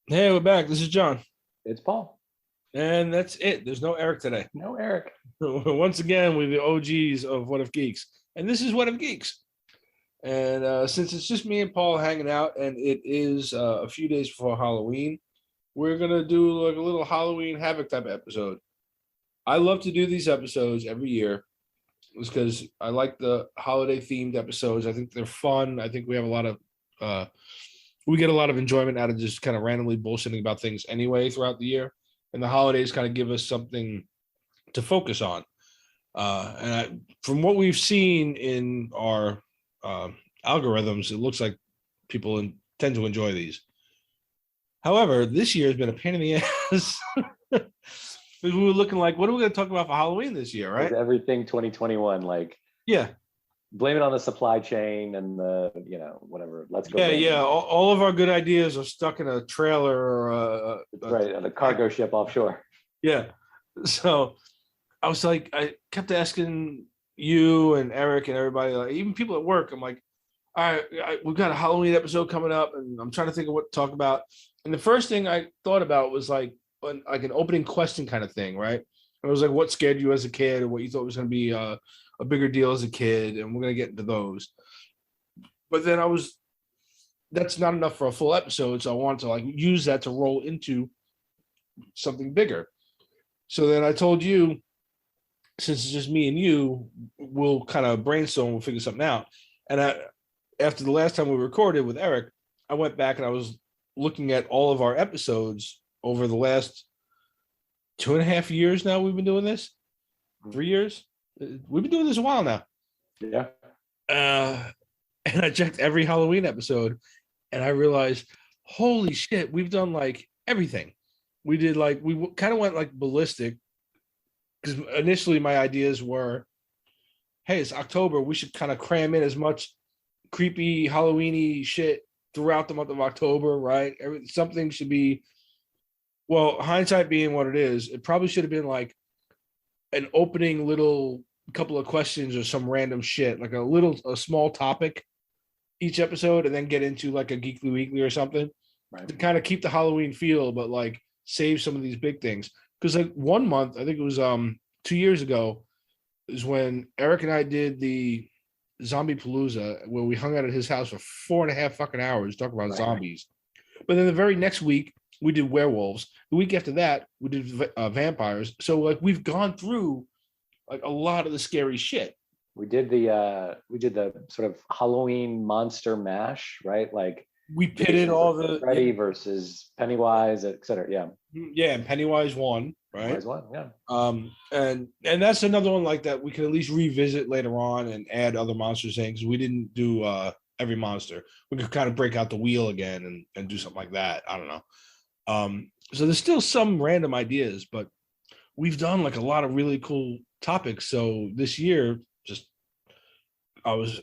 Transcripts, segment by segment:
Hey, we're back. This is John. It's Paul. And that's it. There's no Eric today. No, Eric. Once again, we're the OGs of What If Geeks. And this is What If Geeks. And since it's just me and Paul hanging out, and it is a few days before Halloween, we're going to do like a little Halloween Havoc type episode. I love to do these episodes every year because I like the holiday themed episodes. I think they're fun. I think we have a lot of we get a lot of enjoyment out of just kind of randomly bullshitting about things anyway throughout the year. And the holidays kind of give us something to focus on. From what we've seen in our algorithms, it looks like people tend to enjoy these. However, this year has been a pain in the ass. We were looking like, what are we going to talk about for Halloween this year, right? Everything 2021, like, yeah. Blame it on the supply chain and the, whatever. Let's go. Yeah. All of our good ideas are stuck in a trailer or the cargo ship offshore. Yeah. So I was like, I kept asking you and Eric and everybody, like, even people at work. I'm like, all right, we've got a Halloween episode coming up, and I'm trying to think of what to talk about. And the first thing I thought about was like an opening question kind of thing, right? It was like, what scared you as a kid, or what you thought was going to be a bigger deal as a kid, and we're going to get into those. But then that's not enough for a full episode, so I wanted to like use that to roll into something bigger. So then I told you, since it's just me and you, we'll kind of brainstorm, we'll figure something out. And after the last time we recorded with Eric, I went back and I was looking at all of our episodes over the last 2.5 years now. We've been doing this 3 years. We've been doing this a while now. Yeah. And I checked every Halloween episode, and I realized, holy shit, we've done like everything. We did like, we kind of went like ballistic, because initially my ideas were, hey, it's October, we should kind of cram in as much creepy Halloween-y shit throughout the month of October, right? Something should be, well, hindsight being what it is, it probably should have been like an opening little couple of questions or some random shit, like a small topic each episode, and then get into like a Geekly Weekly or something, right, to kind of keep the Halloween feel, but like save some of these big things. Because like 1 month, I think it was 2 years ago, is when Eric and I did the Zombie Palooza, where we hung out at his house for 4.5 fucking hours talking about zombies. But then the very next week, we did werewolves. The week after that, we did vampires. So like we've gone through like a lot of the scary shit. We did the sort of Halloween monster mash, right? Like we pitted all the Freddy versus Pennywise, etc. Yeah, and Pennywise won, right? Pennywise won, yeah. And that's another one like that we can at least revisit later on and add other monsters in, because we didn't do every monster. We could kind of break out the wheel again and do something like that. I don't know. So there's still some random ideas, but we've done like a lot of really cool topics. So this year, I was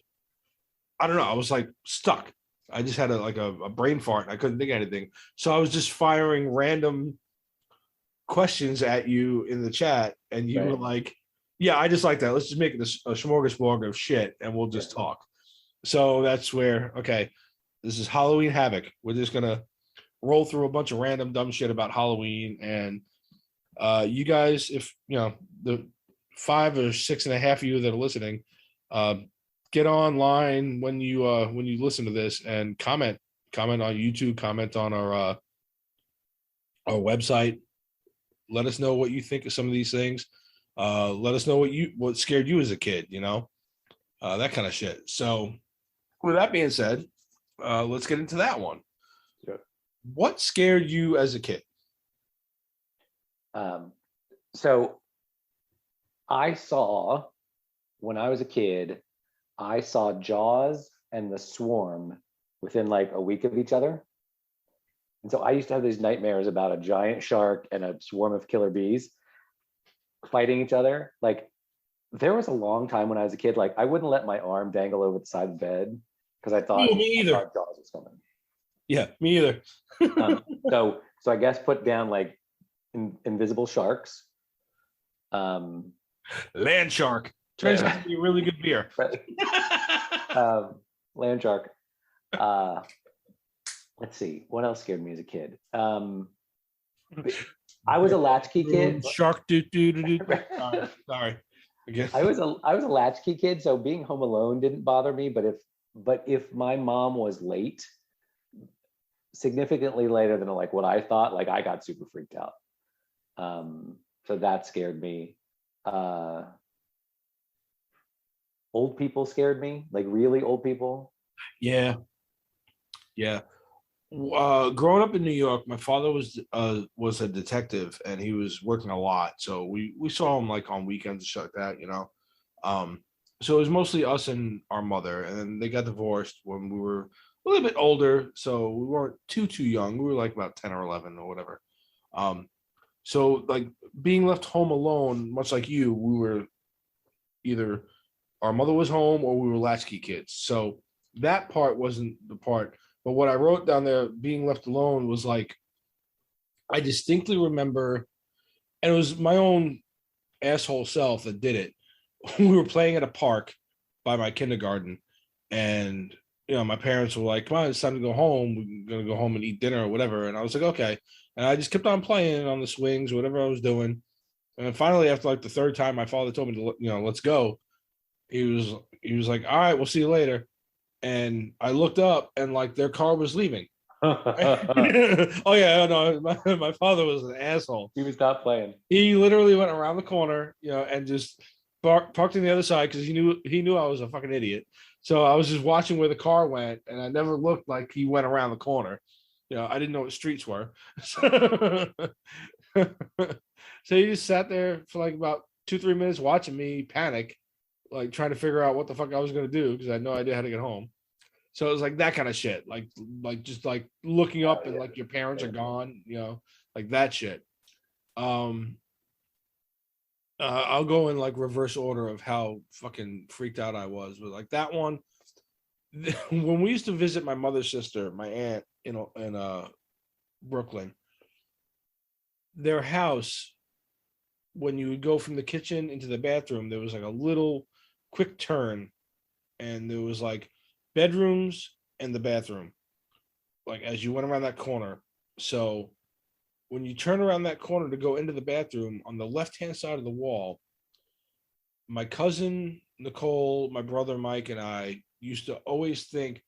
like stuck. I just had a brain fart and I couldn't think of anything. So I was just firing random questions at you in the chat, and you were like, yeah, I just like that. Let's just make it a smorgasbord of shit and we'll just talk. So that's where, okay, this is Halloween Havoc. We're just going to roll through a bunch of random dumb shit about Halloween. And you guys, if you know, the 5 or 6.5 of you that are listening, get online when you listen to this and comment on YouTube, comment on our website. Let us know what you think of some of these things. Let us know what scared you as a kid, that kind of shit. So with that being said, let's get into that one. Sure. What scared you as a kid? So when I was a kid, I saw Jaws and The Swarm within like a week of each other. And so I used to have these nightmares about a giant shark and a swarm of killer bees fighting each other. Like, there was a long time when I was a kid, like I wouldn't let my arm dangle over the side of the bed because I thought, me either. I thought Jaws was coming. Yeah, me either. So I guess put down like invisible sharks. Land shark. Turns out to be a really good beer. Land shark. Land let's see, what else scared me as a kid? I was a latchkey kid. Shark doo doo doo doo. Sorry. Again. I was a latchkey kid, so being home alone didn't bother me. But if my mom was late, significantly later than like what I thought, like I got super freaked out. So that scared me. Old people scared me, like really old people. Yeah. Growing up in New York, my father was a detective, and he was working a lot. So we saw him like on weekends and shit like that, you know. So it was mostly us and our mother, and then they got divorced when we were a little bit older, so we weren't too young. We were like about 10 or 11 or whatever. So like being left home alone, much like you, we were either our mother was home or we were latchkey kids. So that part wasn't the part. But what I wrote down there, being left alone, was like, I distinctly remember, and it was my own asshole self that did it. We were playing at a park by my kindergarten, and you know, my parents were like, "Come on, it's time to go home. We're gonna go home and eat dinner or whatever." And I was like, "Okay." And I just kept on playing on the swings, whatever I was doing. And then finally, after like the third time, my father told me to, you know, let's go. He was like, "All right, we'll see you later." And I looked up, and like their car was leaving. Oh yeah, no, my father was an asshole. He was not playing. He literally went around the corner, you know, and just parked on the other side because he knew I was a fucking idiot. So I was just watching where the car went, and I never looked like he went around the corner. You know, I didn't know what streets were. So he just sat there for like about 2-3 minutes watching me panic, like trying to figure out what the fuck I was gonna do because I had no idea how to get home. So it was like that kind of shit, like just like looking up and like your parents are gone, you know, like that shit. I'll go in like reverse order of how fucking freaked out I was, but like that one, when we used to visit my mother's sister, my aunt, you know, in Brooklyn, their house, when you would go from the kitchen into the bathroom, there was like a little quick turn, and there was like bedrooms and the bathroom, like as you went around that corner. So when you turn around that corner to go into the bathroom, on the left-hand side of the wall, my cousin Nicole, my brother Mike, and I used to always think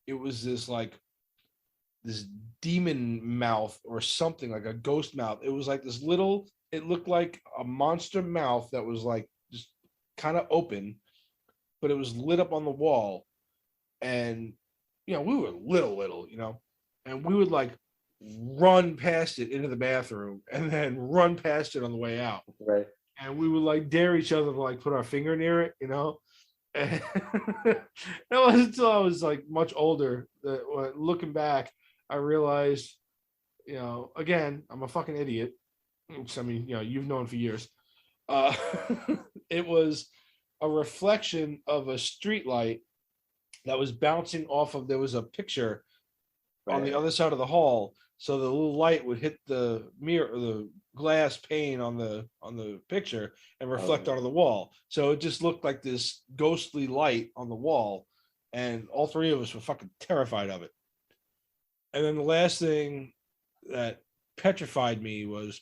it was this demon mouth or something, like a ghost mouth. It was like this little, it looked like a monster mouth that was like just kind of open, but it was lit up on the wall. And you know, we were little, you know, and we would like run past it into the bathroom and then run past it on the way out. Right. And we would like dare each other to like put our finger near it, you know. And it wasn't until I was like much older that looking back, I realized, you know, again, I'm a fucking idiot. Which, I mean, you know, you've known for years. It was a reflection of a street light that was bouncing off of, there was a picture on the other side of the hall, so the little light would hit the mirror or the glass pane on the picture and reflect onto the wall. So it just looked like this ghostly light on the wall, and all three of us were fucking terrified of it. And then the last thing that petrified me was,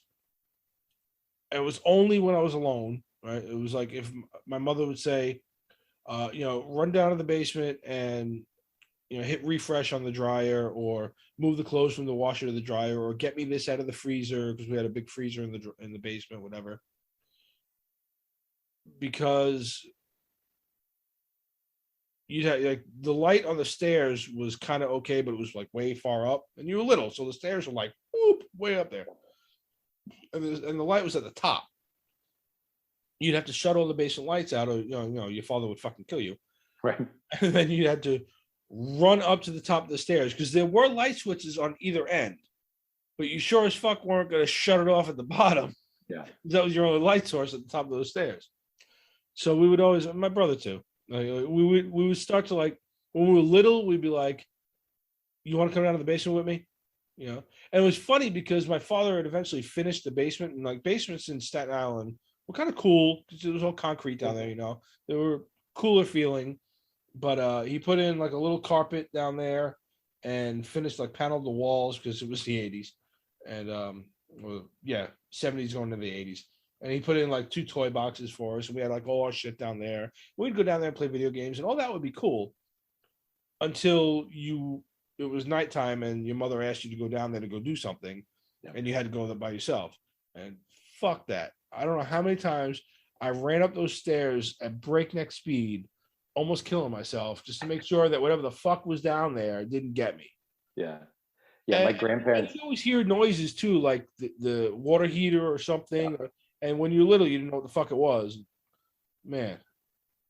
it was only when I was alone, right? It was like if my mother would say, you know, run down to the basement and, you know, hit refresh on the dryer, or move the clothes from the washer to the dryer, or get me this out of the freezer, because we had a big freezer in the basement, whatever. Because you'd have like the light on the stairs was kind of okay, but it was like way far up, and you were little, so the stairs were like whoop, way up there, and the light was at the top. You'd have to shut all the basement lights out, or you know, your father would fucking kill you. Right. And then you had to run up to the top of the stairs, because there were light switches on either end, but you sure as fuck weren't going to shut it off at the bottom. Yeah. That was your only light source at the top of those stairs. So we would always, my brother too, we would start to, like, when we were little, we'd be like, you want to come down to the basement with me? You know? And it was funny because my father had eventually finished the basement, and like basements in Staten Island were kind of cool because it was all concrete down there, you know. They were cooler feeling, but he put in like a little carpet down there, and finished like paneled the walls because it was the 80s. And 70s going to the 80s. And he put in like 2 toy boxes for us, and we had like all our shit down there. We'd go down there and play video games, and all that would be cool until it was nighttime and your mother asked you to go down there to go do something, and you had to go there by yourself. And fuck that. I don't know how many times I ran up those stairs at breakneck speed, almost killing myself, just to make sure that whatever the fuck was down there didn't get me. Yeah. Yeah, my grandparents. You always hear noises too, like the water heater or something. Yeah. And when you're little, you didn't know what the fuck it was. Man,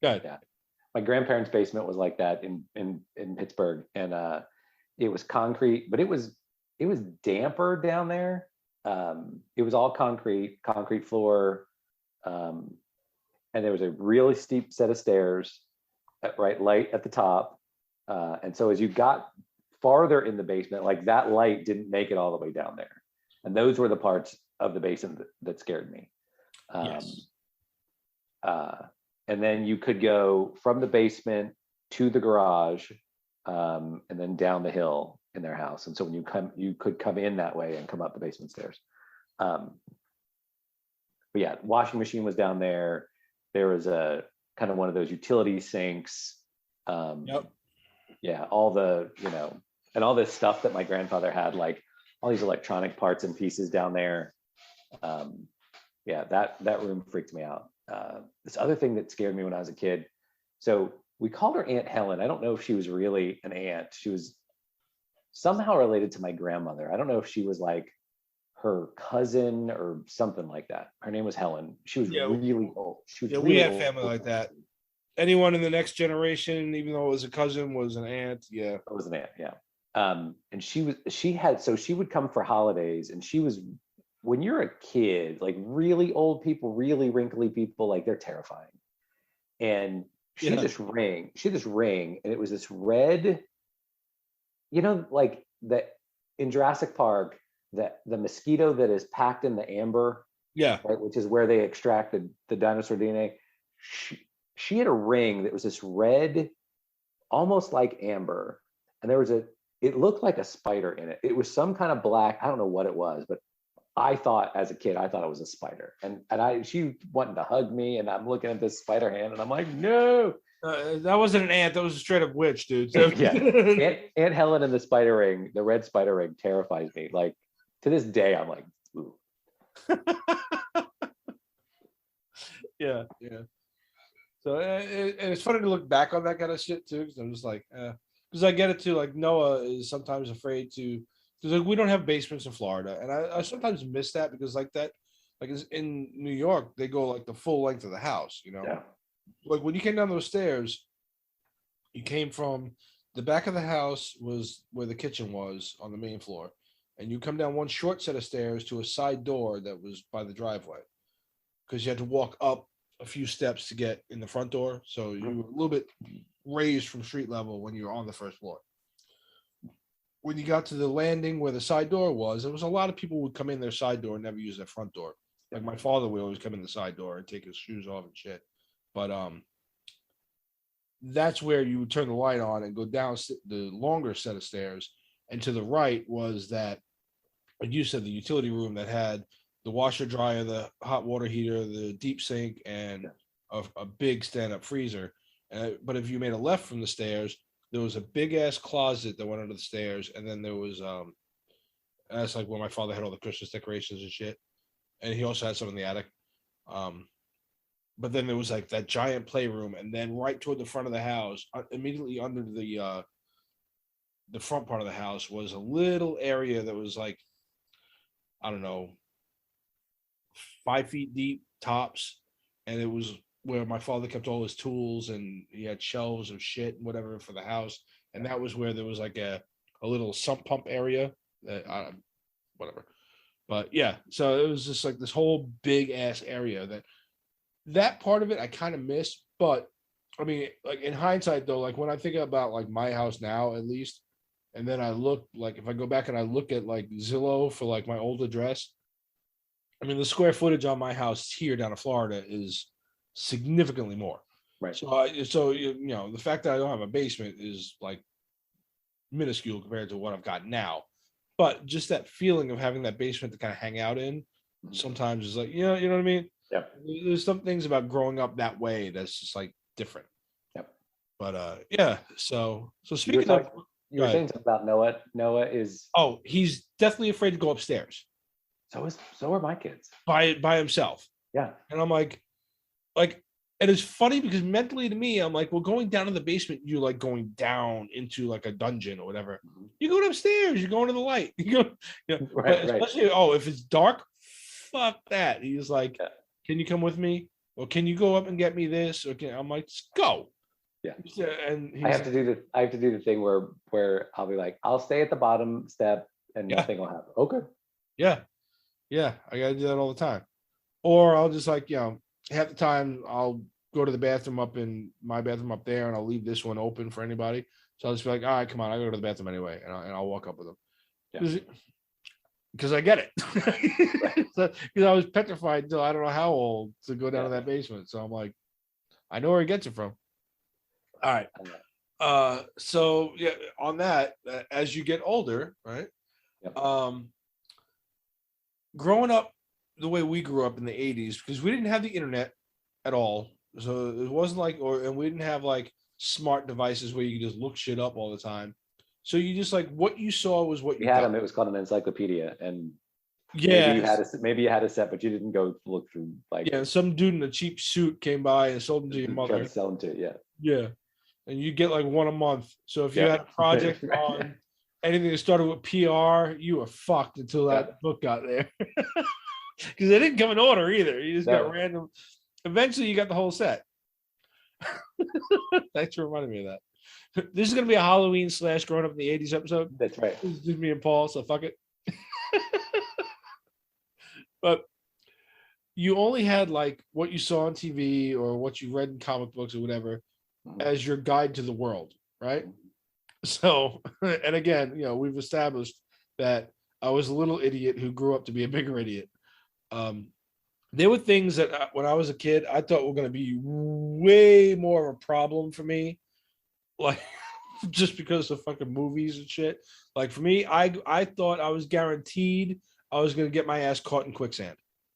good. Yeah, my grandparents' basement was like that in Pittsburgh, and it was concrete, but it was damper down there. It was all concrete floor, and there was a really steep set of stairs, light at the top, and so as you got farther in the basement, like that light didn't make it all the way down there, and those were the parts of the basement that scared me. Yes. And then you could go from the basement to the garage, and then down the hill in their house. And so when you could come in that way and come up the basement stairs. But yeah, washing machine was down there. There was a kind of one of those utility sinks. Yep. Yeah, all the, and all this stuff that my grandfather had, like all these electronic parts and pieces down there. Yeah, that room freaked me out. This other thing that scared me when I was a kid. So we called her Aunt Helen. I don't know if she was really an aunt. She was somehow related to my grandmother. I don't know if she was like her cousin or something like that. Her name was Helen. She was really old. We had family like that. Anyone in the next generation, even though it was a cousin, was an aunt. Yeah, it was an aunt. Yeah. And she would come for holidays, and she was, when you're a kid, like really old people, really wrinkly people, like they're terrifying. And she had this ring, and it was this red, like that in Jurassic Park, that the mosquito that is packed in the amber, right, which is where they extracted the dinosaur DNA. She had a ring that was this red, almost like amber, and it looked like a spider in it. It was some kind of black, I don't know what it was, but I thought as a kid, it was a spider. And she wanted to hug me, and I'm looking at this spider hand, and I'm like, no. That wasn't an ant, that was a straight up witch, dude. Yeah. Aunt Helen and the red spider ring terrifies me. Like to this day, I'm like, ooh. Yeah. So and it's funny to look back on that kind of shit too, because I'm just like, because I get it too. Like Noah is sometimes afraid to, because like we don't have basements in Florida, and I sometimes miss that, because like that, like in New York, they go like the full length of the house, Yeah. Like when you came down those stairs, you came from the back of the house was where the kitchen was on the main floor, and you come down one short set of stairs to a side door that was by the driveway, because you had to walk up a few steps to get in the front door. So you were a little bit raised from street level when you were on the first floor. When you got to the landing where the side door was, there was a lot of people would come in their side door and never use their front door. Like my father would always come in the side door and take his shoes off and shit. But that's where you would turn the light on and go down the longer set of stairs. And to the right was that, like you said, the utility room that had the washer dryer, the hot water heater, the deep sink, and a big stand-up freezer. But if you made a left from the stairs, there was a big ass closet that went under the stairs, and then there was that's like where my father had all the Christmas decorations and shit, and he also had some in the attic. But then there was like that giant playroom, and then right toward the front of the house, immediately under the front part of the house, was a little area that was like, I don't know, 5 feet deep tops, and it was where my father kept all his tools, and he had shelves of shit and whatever for the house. And that was where there was like a little sump pump area that whatever. But yeah, so it was just like this whole big ass area that part of it I kind of miss. But I mean, like in hindsight though, like when I think about like my house now, at least, and then I look, like if I go back and I look at like Zillow for like my old address, I mean, the square footage on my house here down in Florida is significantly more. Right. So the fact that I don't have a basement is like minuscule compared to what I've got now. But just that feeling of having that basement to kind of hang out in sometimes is like, you know what I mean? Yep. There's some things about growing up that way that's just like different. Yep. But yeah, so You were speaking of, saying something about Noah. Noah is he's definitely afraid to go upstairs so are my kids. by himself. Yeah. And I'm like, and it's funny because mentally to me, I'm like, well, going down to the basement, you're like going down into like a dungeon or whatever. You're going upstairs, you're going to the light. You go, Right. especially if it's dark, fuck that. He's like, can you come with me? Or can you go up and get me this? Or I'm like, just go. Yeah. And I have to do the thing where I'll be like, I'll stay at the bottom step and nothing will happen. Okay. Yeah. I gotta do that all the time. Or I'll just like, half the time I'll go to the bathroom up in my bathroom up there and I'll leave this one open for anybody. So I'll just be like, all right, come on, I go to the bathroom anyway. And I'll walk up with them. Yeah. Because I get it. Because I was petrified until I don't know how old to go down to that basement. So I'm like, I know where he gets it from. All right. So yeah, on that, as you get older, right? Yep. Growing up the way we grew up in the 80s, because we didn't have the internet at all. So it wasn't like, and we didn't have like smart devices where you could just look shit up all the time. So you just like what you saw was what you had got. them. It was called an encyclopedia, and yeah, maybe you had a set, but you didn't go look through like some dude in a cheap suit came by and sold them to your mother. To sell them to and you get like one a month. So if you had a project on anything that started with PR, you were fucked until that book got there. Because they didn't come in order either. You just got random. Eventually, you got the whole set. Thanks for reminding me of that. This is going to be a Halloween / growing up in the 80s episode. That's right. This is just me and Paul, so fuck it. But you only had like what you saw on TV or what you read in comic books or whatever as your guide to the world, right? So, and again, we've established that I was a little idiot who grew up to be a bigger idiot. There were things that when I was a kid, I thought were going to be way more of a problem for me. Like, just because of fucking movies and shit. Like for me, I thought I was guaranteed I was going to get my ass caught in quicksand.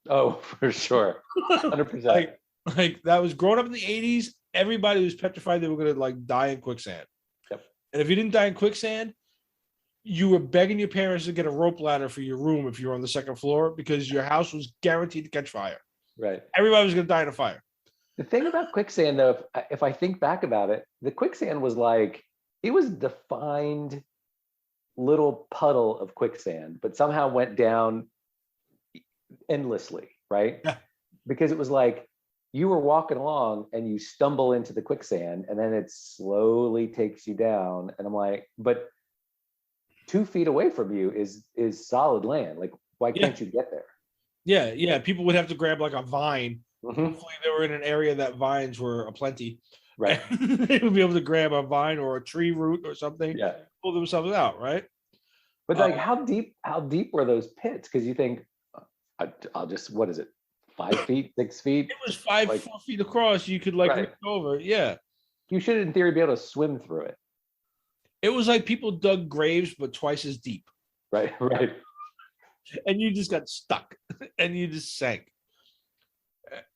Oh, for sure. 100%. like that was growing up in the 80s. Everybody was petrified they were going to like die in quicksand. Yep. And if you didn't die in quicksand, you were begging your parents to get a rope ladder for your room if you were on the second floor because your house was guaranteed to catch fire. Right. Everybody was going to die in a fire. The thing about quicksand, though, if I think back about it, the quicksand was like, it was defined little puddle of quicksand, but somehow went down endlessly, right? Yeah. Because it was like you were walking along and you stumble into the quicksand and then it slowly takes you down. And I'm like, but 2 feet away from you is solid land. Like, why can't you get there? Yeah. People would have to grab like a vine. Mm-hmm. Hopefully they were in an area that vines were aplenty. Right. They would be able to grab a vine or a tree root or something. Yeah. Pull themselves out, right? But like, how deep were those pits? Because you think, I'll just, what is it? 5 feet, 6 feet? It was 4 feet across. You could like reach over. Yeah. You should, in theory, be able to swim through it. It was like people dug graves, but twice as deep. Right. And you just got stuck and you just sank.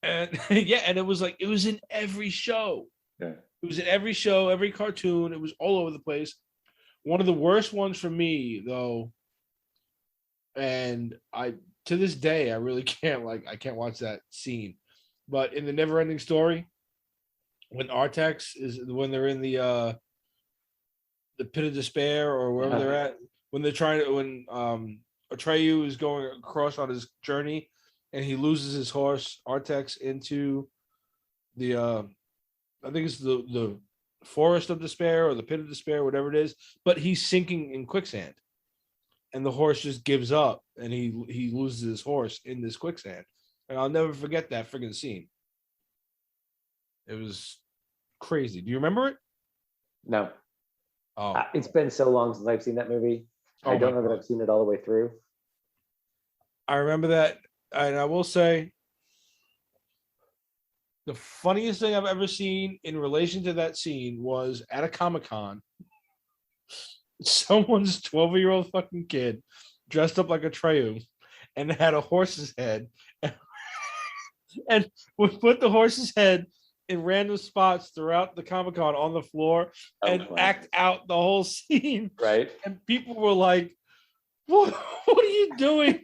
And and it was like, it was in every show. Yeah. It was in every show, every cartoon. It was all over the place. One of the worst ones for me, though, and to this day, I really can't I can't watch that scene. But in the Never-Ending Story, when when they're in the pit of despair or wherever they're at, when Atreyu is going across on his journey and he loses his horse, Artax, into the I think it's the forest of despair or the pit of despair, whatever it is, but he's sinking in quicksand. And the horse just gives up and he loses his horse in this quicksand. And I'll never forget that friggin' scene. It was crazy. Do you remember it? No. Oh, it's been so long since I've seen that movie. I don't know that I've seen it all the way through. I remember that. And I will say, the funniest thing I've ever seen in relation to that scene was at a Comic-Con. someone's 12-year-old fucking kid dressed up like a Treyu and had a horse's head and would put the horse's head in random spots throughout the Comic-Con on the floor and act out the whole scene. Right. And people were like, what are you doing?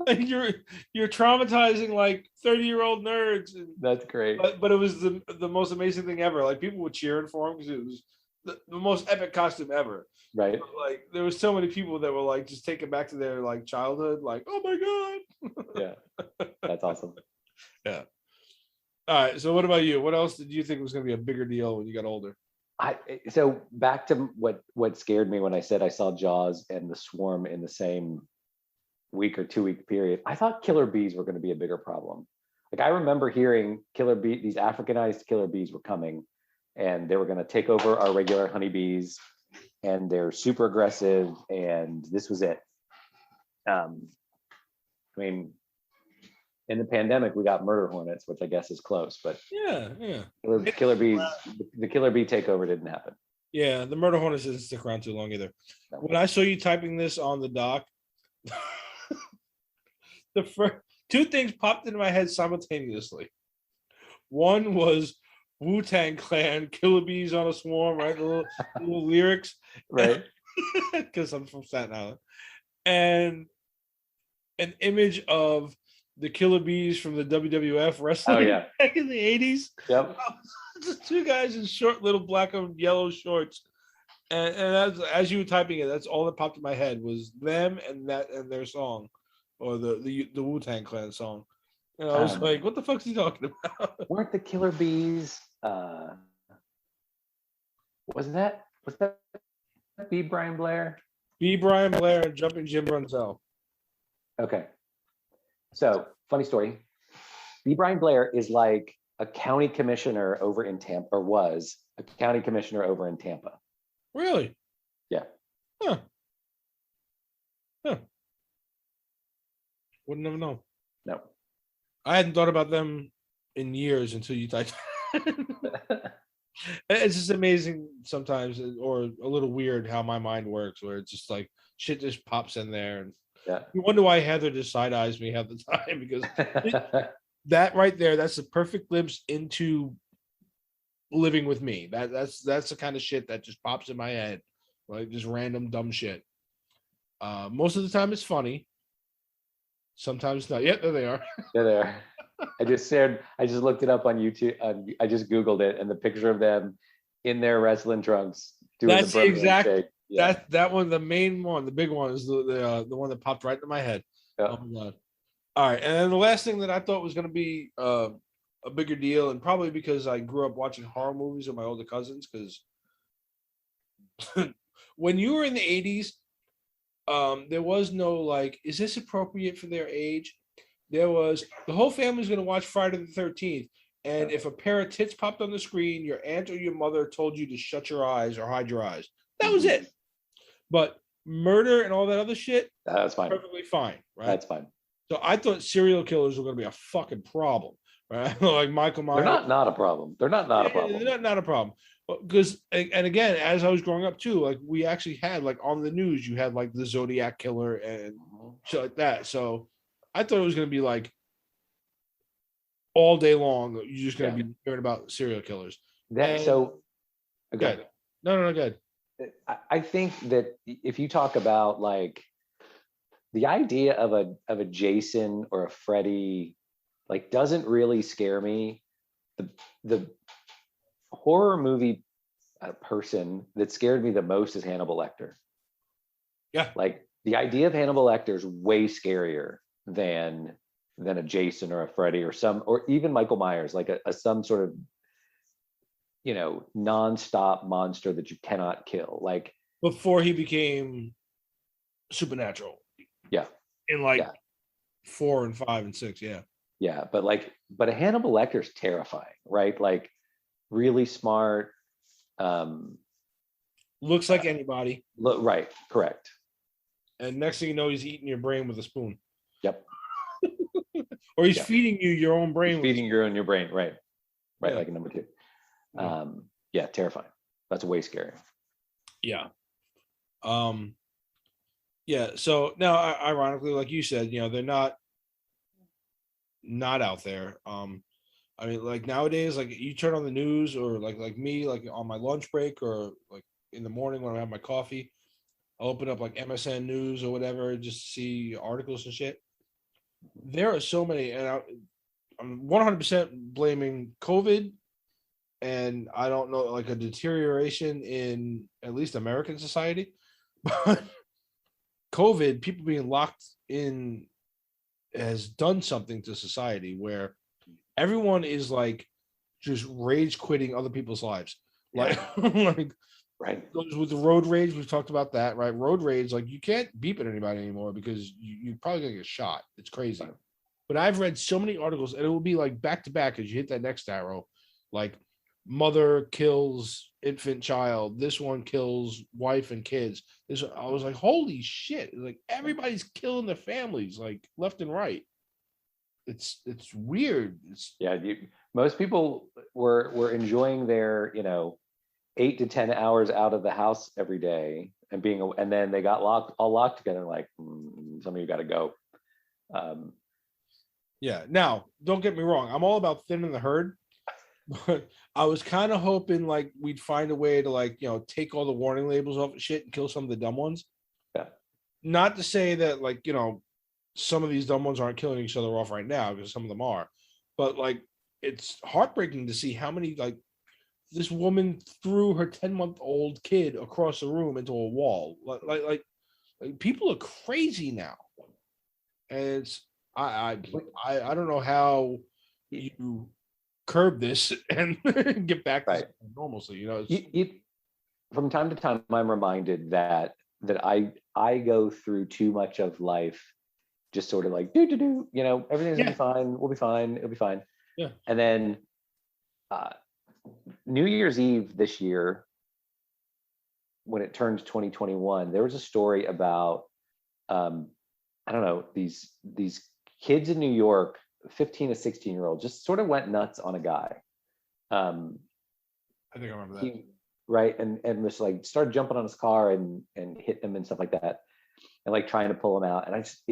Like you're traumatizing like 30-year-old nerds. That's great. But it was the most amazing thing ever. Like people were cheering for him because it was the most epic costume ever. Right. But, like there was so many people that were like just taken back to their like childhood, like, oh my God. Yeah. That's awesome. Yeah. All right. So what about you? What else did you think was gonna be a bigger deal when you got older? So back to what scared me when I said I saw Jaws and the Swarm in the same week or 2-week period. I thought killer bees were going to be a bigger problem. Like I remember hearing these Africanized killer bees were coming, and they were going to take over our regular honeybees, and they're super aggressive, and this was it. I mean, in the pandemic, we got murder hornets, which I guess is close, but yeah. Killer bees, the killer bee takeover didn't happen. Yeah, the murder hornets didn't stick around too long either. No. When I saw you typing this on the doc, the first two things popped into my head simultaneously. One was Wu-Tang Clan, Killer Bees on a Swarm, right? The little lyrics, right? Because I'm from Staten Island, and an image of the Killer Bees from the WWF wrestling back in the 80s. Yep. Just two guys in short little black and yellow shorts. And as you were typing it, that's all that popped in my head was them and their song, or the Wu-Tang Clan song. And I was like, what the fuck is he talking about? Weren't the Killer Bees was that B. Brian Blair? B. Brian Blair and Jumping Jim Brunzell. Okay. So, funny story. B. Brian Blair is like a county commissioner over in Tampa, or was a county commissioner over in Tampa. Really? Yeah. Huh. Wouldn't have known. No. I hadn't thought about them in years until you typed. It's just amazing sometimes, or a little weird how my mind works, where it's just like shit just pops in there. And you wonder why Heather just side eyes me half the time, because that right there, that's the perfect glimpse into living with me. That's the kind of shit that just pops in my head, like just random dumb shit. Most of the time it's funny. Sometimes not. Yet there they are. There they are. I just looked it up on YouTube. I just Googled it, and the picture of them in their wrestling trunks doing that's the exact shake. Yeah. That one, the main one, the big one is the one that popped right into my head. Yeah. Oh my God. All right, and then the last thing that I thought was going to be a bigger deal, and probably because I grew up watching horror movies with my older cousins, because when you were in the 80s, there was no like, is this appropriate for their age? There was, the whole family's going to watch Friday the 13th, and if a pair of tits popped on the screen, your aunt or your mother told you to shut your eyes or hide your eyes. That was it. But murder and all that other shit, that's fine. Perfectly fine, right? That's fine. So I thought serial killers were going to be a fucking problem, right? Like Michael Myers. They're not a problem. They're not a problem. They're not a problem. Because, and again, as I was growing up too, like we actually had like on the news, you had like the Zodiac killer and shit like that. So I thought it was going to be like all day long. You're just going to be hearing about serial killers. Okay. No, good. I think that if you talk about like the idea of a Jason or a Freddy, like doesn't really scare me. The horror movie person that scared me the most is Hannibal Lecter. Yeah. Like the idea of Hannibal Lecter is way scarier than a Jason or a Freddy or even Michael Myers, like a some sort of, you know, nonstop monster that you cannot kill. Like before he became supernatural. Yeah. In like 4 and 5 and 6. Yeah. Yeah. But a Hannibal Lecter is terrifying, right? Like really smart. Looks like anybody. Right. Correct. And next thing you know, he's eating your brain with a spoon. Yep. Or he's feeding you your own brain. He's feeding your brain. Right. Right. Like a number 2. Yeah. Terrifying. That's way scarier. Yeah. Yeah. So now, ironically, like you said, they're not out there. I mean, like nowadays, like you turn on the news, or like me, like on my lunch break, or like in the morning when I have my coffee, I'll open up like MSN News or whatever, just to see articles and shit. There are so many, and I'm 100% blaming COVID, and I don't know, like a deterioration in at least American society, but COVID, people being locked in, has done something to society where everyone is like just rage quitting other people's lives. Like, like Right. with the road rage, we've talked about that, right? Road rage, like you can't beep at anybody anymore because you're probably gonna get shot. It's crazy. Right. But I've read so many articles, and it will be like back to back as you hit that next arrow, like mother kills infant child, this one kills wife and kids. This I was like, holy shit! Like everybody's killing their families, like left and right. It's weird. It's Most people were enjoying their 8 to 10 hours out of the house every day, and then they got locked together, like some of you got to go. Yeah. Now, don't get me wrong. I'm all about thinning the herd, but I was kind of hoping like we'd find a way to like, take all the warning labels off of shit and kill some of the dumb ones. Yeah. Not to say that like, some of these dumb ones aren't killing each other off right now, because some of them are. But like it's heartbreaking to see how many, like, this woman threw her 10-month-old kid across the room into a wall. Like people are crazy now. And it's I don't know how you curb this and get back to normalcy. From time to time, I'm reminded that I go through too much of life just sort of like everything's gonna be fine. We'll be fine. It'll be fine. Yeah. And then New Year's Eve this year, when it turned 2021, there was a story about I don't know, these kids in New York, 15 to 16-year-old, just sort of went nuts on a guy. I think I remember that. Right. And just like started jumping on his car and hit him and stuff like that, and like trying to pull him out. And I just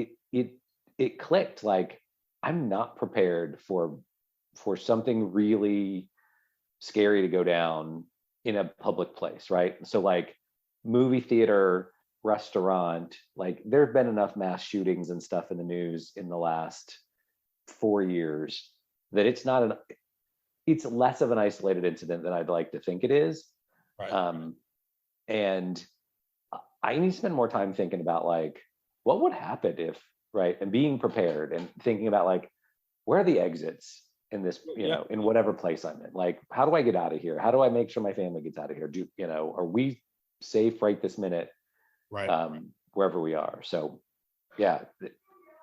it clicked, like I'm not prepared for something really scary to go down in a public place, right? So like movie theater, restaurant, like there have been enough mass shootings and stuff in the news in the last 4 years that it's less of an isolated incident than I'd like to think it is. Right. And I need to spend more time thinking about like what would happen if, right, and being prepared and thinking about like where are the exits in this, in whatever place I'm in. Like, how do I get out of here? How do I make sure my family gets out of here? Are we safe right this minute? Right. Wherever we are. So yeah,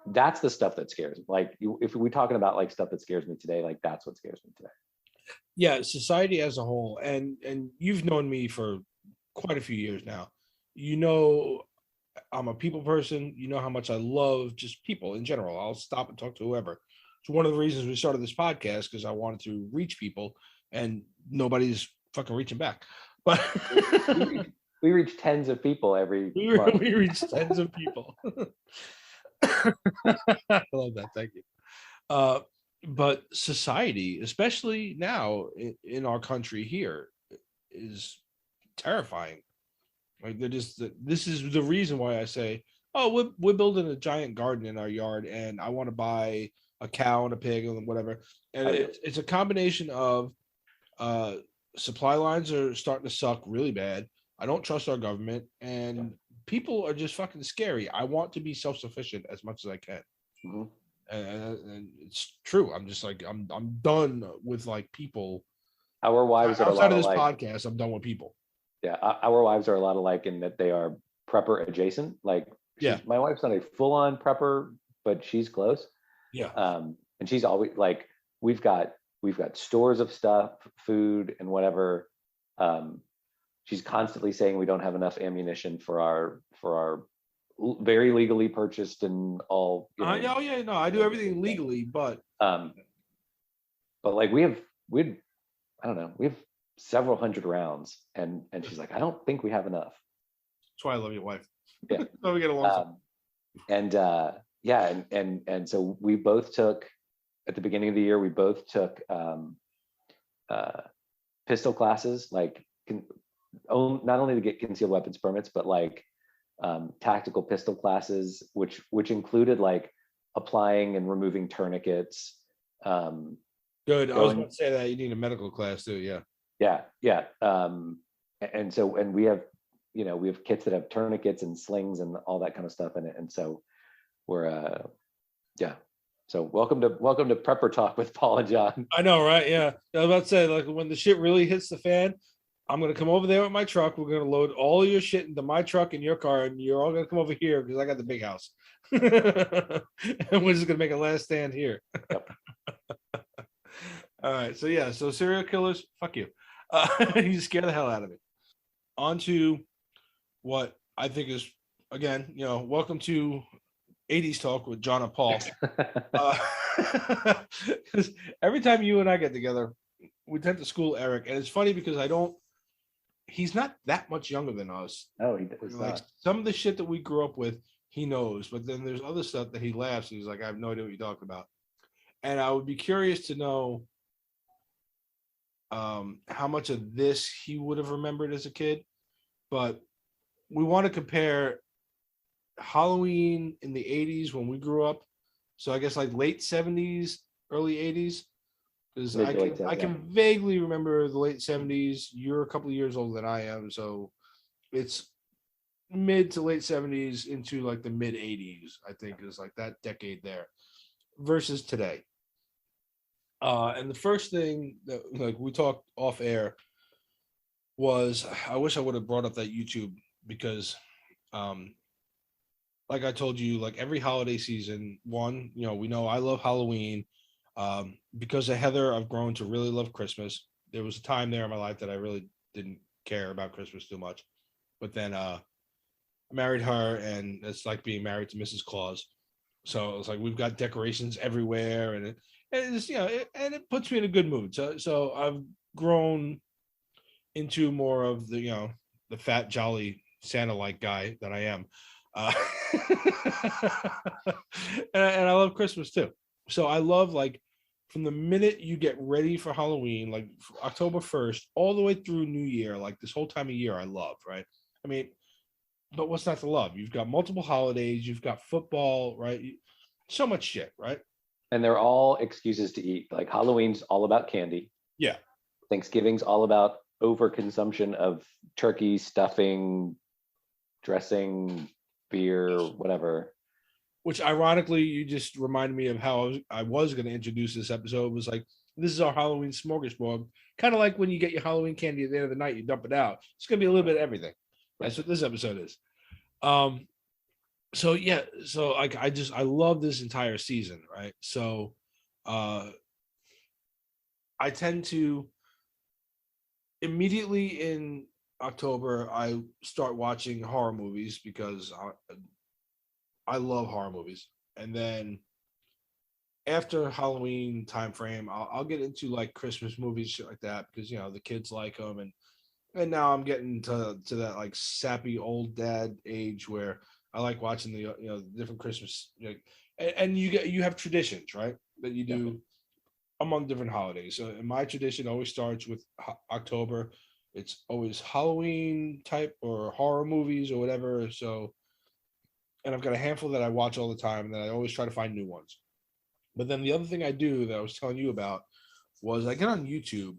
that's the stuff that scares me. Like if we're talking about like stuff that scares me today, like that's what scares me today. Yeah, society as a whole, and you've known me for quite a few years now. I'm a people person. You know how much I love just people in general. I'll stop and talk to whoever. It's one of the reasons we started this podcast, because I wanted to reach people, and nobody's fucking reaching back. But we reach tens of people every month. We reach tens of people. I love that. Thank you. But society, especially now in our country here, is terrifying. Like this is the reason why I say, oh, we're building a giant garden in our yard, and I want to buy a cow and a pig and whatever. And it's a combination of supply lines are starting to suck really bad. I don't trust our government, and people are just fucking scary. I want to be self-sufficient as much as I can. Mm-hmm. And it's true. I'm just like I'm done with like people. Our wives are outside of this podcast. I'm done with people. Yeah, our wives are a lot alike in that they are prepper adjacent. Like, my wife's not a full-on prepper, but she's close. Yeah. And she's always like, we've got stores of stuff, food, and whatever. She's constantly saying we don't have enough ammunition for our very legally purchased and all. I do everything legally, but like we have I don't know, we have several hundred rounds, and she's like, I don't think we have enough. That's why I love your wife. Yeah. So we get along. And so we both took, at the beginning of the year, we both took pistol classes, like not only to get concealed weapons permits, but like tactical pistol classes, which included like applying and removing tourniquets. Good. I was about to say that you need a medical class too. Yeah. Yeah. And we have kits that have tourniquets and slings and all that kind of stuff in it. And so we're So welcome to Prepper Talk with Paul and John. I know, right? Yeah. I was about to say, like, when the shit really hits the fan, I'm gonna come over there with my truck. We're gonna load all your shit into my truck and your car, and you're all gonna come over here because I got the big house. And we're just gonna make a last stand here. Yep. All right. So yeah. So serial killers, fuck you. You scare the hell out of me. On to what I think is, again, welcome to 80s Talk with John and Paul. Because every time you and I get together, we tend to school Eric, and it's funny because he's not that much younger than us. No, he does like not. Some of the shit that we grew up with, he knows, but then there's other stuff that he laughs. He's like, I have no idea what you're talking about. And I would be curious to know how much of this he would have remembered as a kid. But we want to compare Halloween in the 80s when we grew up. So I guess like late 70s, early 80s. Because I can vaguely remember the late 70s. You're a couple of years older than I am. So it's mid to late 70s into like the mid 80s, I think, is like that decade there versus today. And the first thing that like we talked off air was, I wish I would have brought up that YouTube, because like I told you, like every holiday season, we know I love Halloween. Because of Heather, I've grown to really love Christmas. There was a time there in my life that I really didn't care about Christmas too much. But then I married her, and it's like being married to Mrs. Claus. So it's like we've got decorations everywhere, and it's it puts me in a good mood. So I've grown into more of the the fat, jolly Santa-like guy that I am. And I love Christmas too. So I love, like, from the minute you get ready for Halloween, like October 1st, all the way through New Year, like this whole time of year, I love, right? I mean, but what's not to love? You've got multiple holidays, you've got football, right? So much shit, right? And they're all excuses to eat. Like Halloween's all about candy. Yeah. Thanksgiving's all about overconsumption of turkey, stuffing, dressing, beer, whatever. Which ironically, you just reminded me of how I was going to introduce this episode. It was like, this is our Halloween smorgasbord. Kind of like when you get your Halloween candy at the end of the night, you dump it out. It's going to be a little bit of everything. That's what this episode is. So yeah, so like I love this entire season, right? So I tend to immediately in October I start watching horror movies because I love horror movies. And then after Halloween time frame, I'll get into like Christmas movies, shit like that, because the kids like them, and now I'm getting to that like sappy old dad age where I like watching the different Christmas, and you have traditions, right, that you do among different holidays. So my tradition always starts with October. It's always Halloween type or horror movies or whatever. So, and I've got a handful that I watch all the time, and then I always try to find new ones. But then the other thing I do that I was telling you about was I get on YouTube,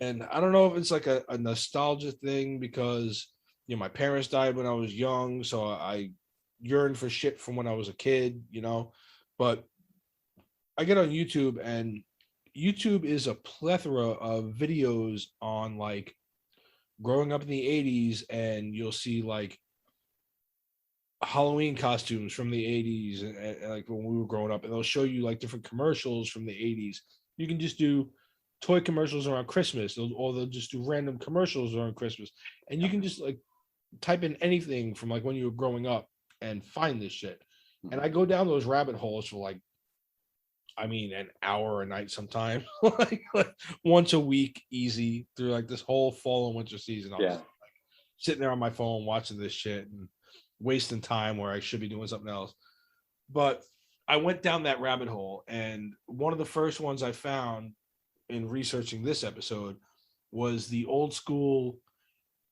and I don't know if it's like a nostalgia thing because my parents died when I was young, so I yearn for shit from when I was a kid, But I get on YouTube, and YouTube is a plethora of videos on like growing up in the 80s, and you'll see like Halloween costumes from the 80s and like when we were growing up, and they'll show you like different commercials from the 80s. You can just do toy commercials around Christmas, or they'll just do random commercials around Christmas, and you can just like type in anything from like when you were growing up and find this shit. And I go down those rabbit holes for like, an hour a night sometimes, like once a week, easy through like this whole fall and winter season. sitting there on my phone watching this shit and wasting time where I should be doing something else. But I went down that rabbit hole, and one of the first ones I found in researching this episode was the old school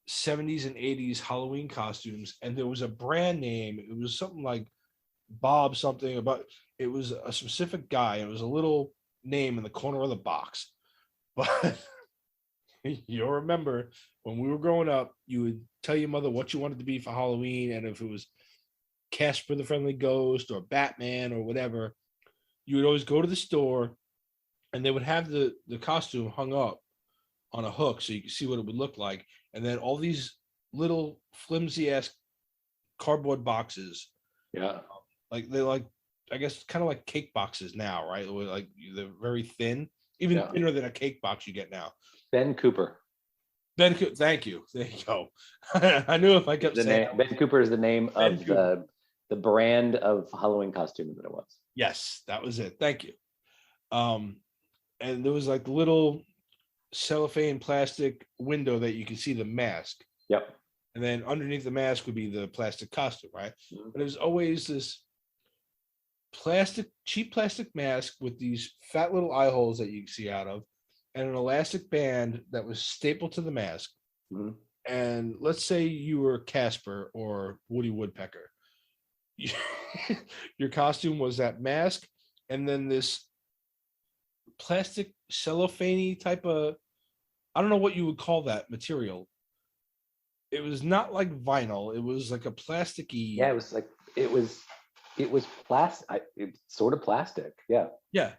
70s and 80s Halloween costumes. And there was a brand name. It was something like Bob something, but it was a specific guy. It was a little name in the corner of the box. But you'll remember when we were growing up, you would tell your mother what you wanted to be for Halloween. And if it was Casper the Friendly Ghost or Batman or whatever, you would always go to the store and they would have the costume hung up on a hook so you could see what it would look like. And then all these little flimsy ass cardboard boxes. Yeah. Like they're like, I guess kind of like cake boxes now, right? Like they're very thin, even thinner than a cake box you get now. Ben Cooper. Thank you. There you go. I knew if I kept saying Ben Cooper is the name of the brand of Halloween costume that it was. Yes, that was it. Thank you. And there was like little cellophane plastic window that you could see the mask. Yep. And then underneath the mask would be the plastic costume, right? Mm-hmm. But it was always this cheap plastic mask with these fat little eye holes that you can see out of, and an elastic band that was stapled to the mask. Mm-hmm. And let's say you were Casper or Woody Woodpecker. Your costume was that mask, and then this plastic cellophane type of, I don't know what you would call that material. It was not like vinyl. It was like a plasticky. Yeah, it was plastic. It's sort of plastic. Yeah. Yeah,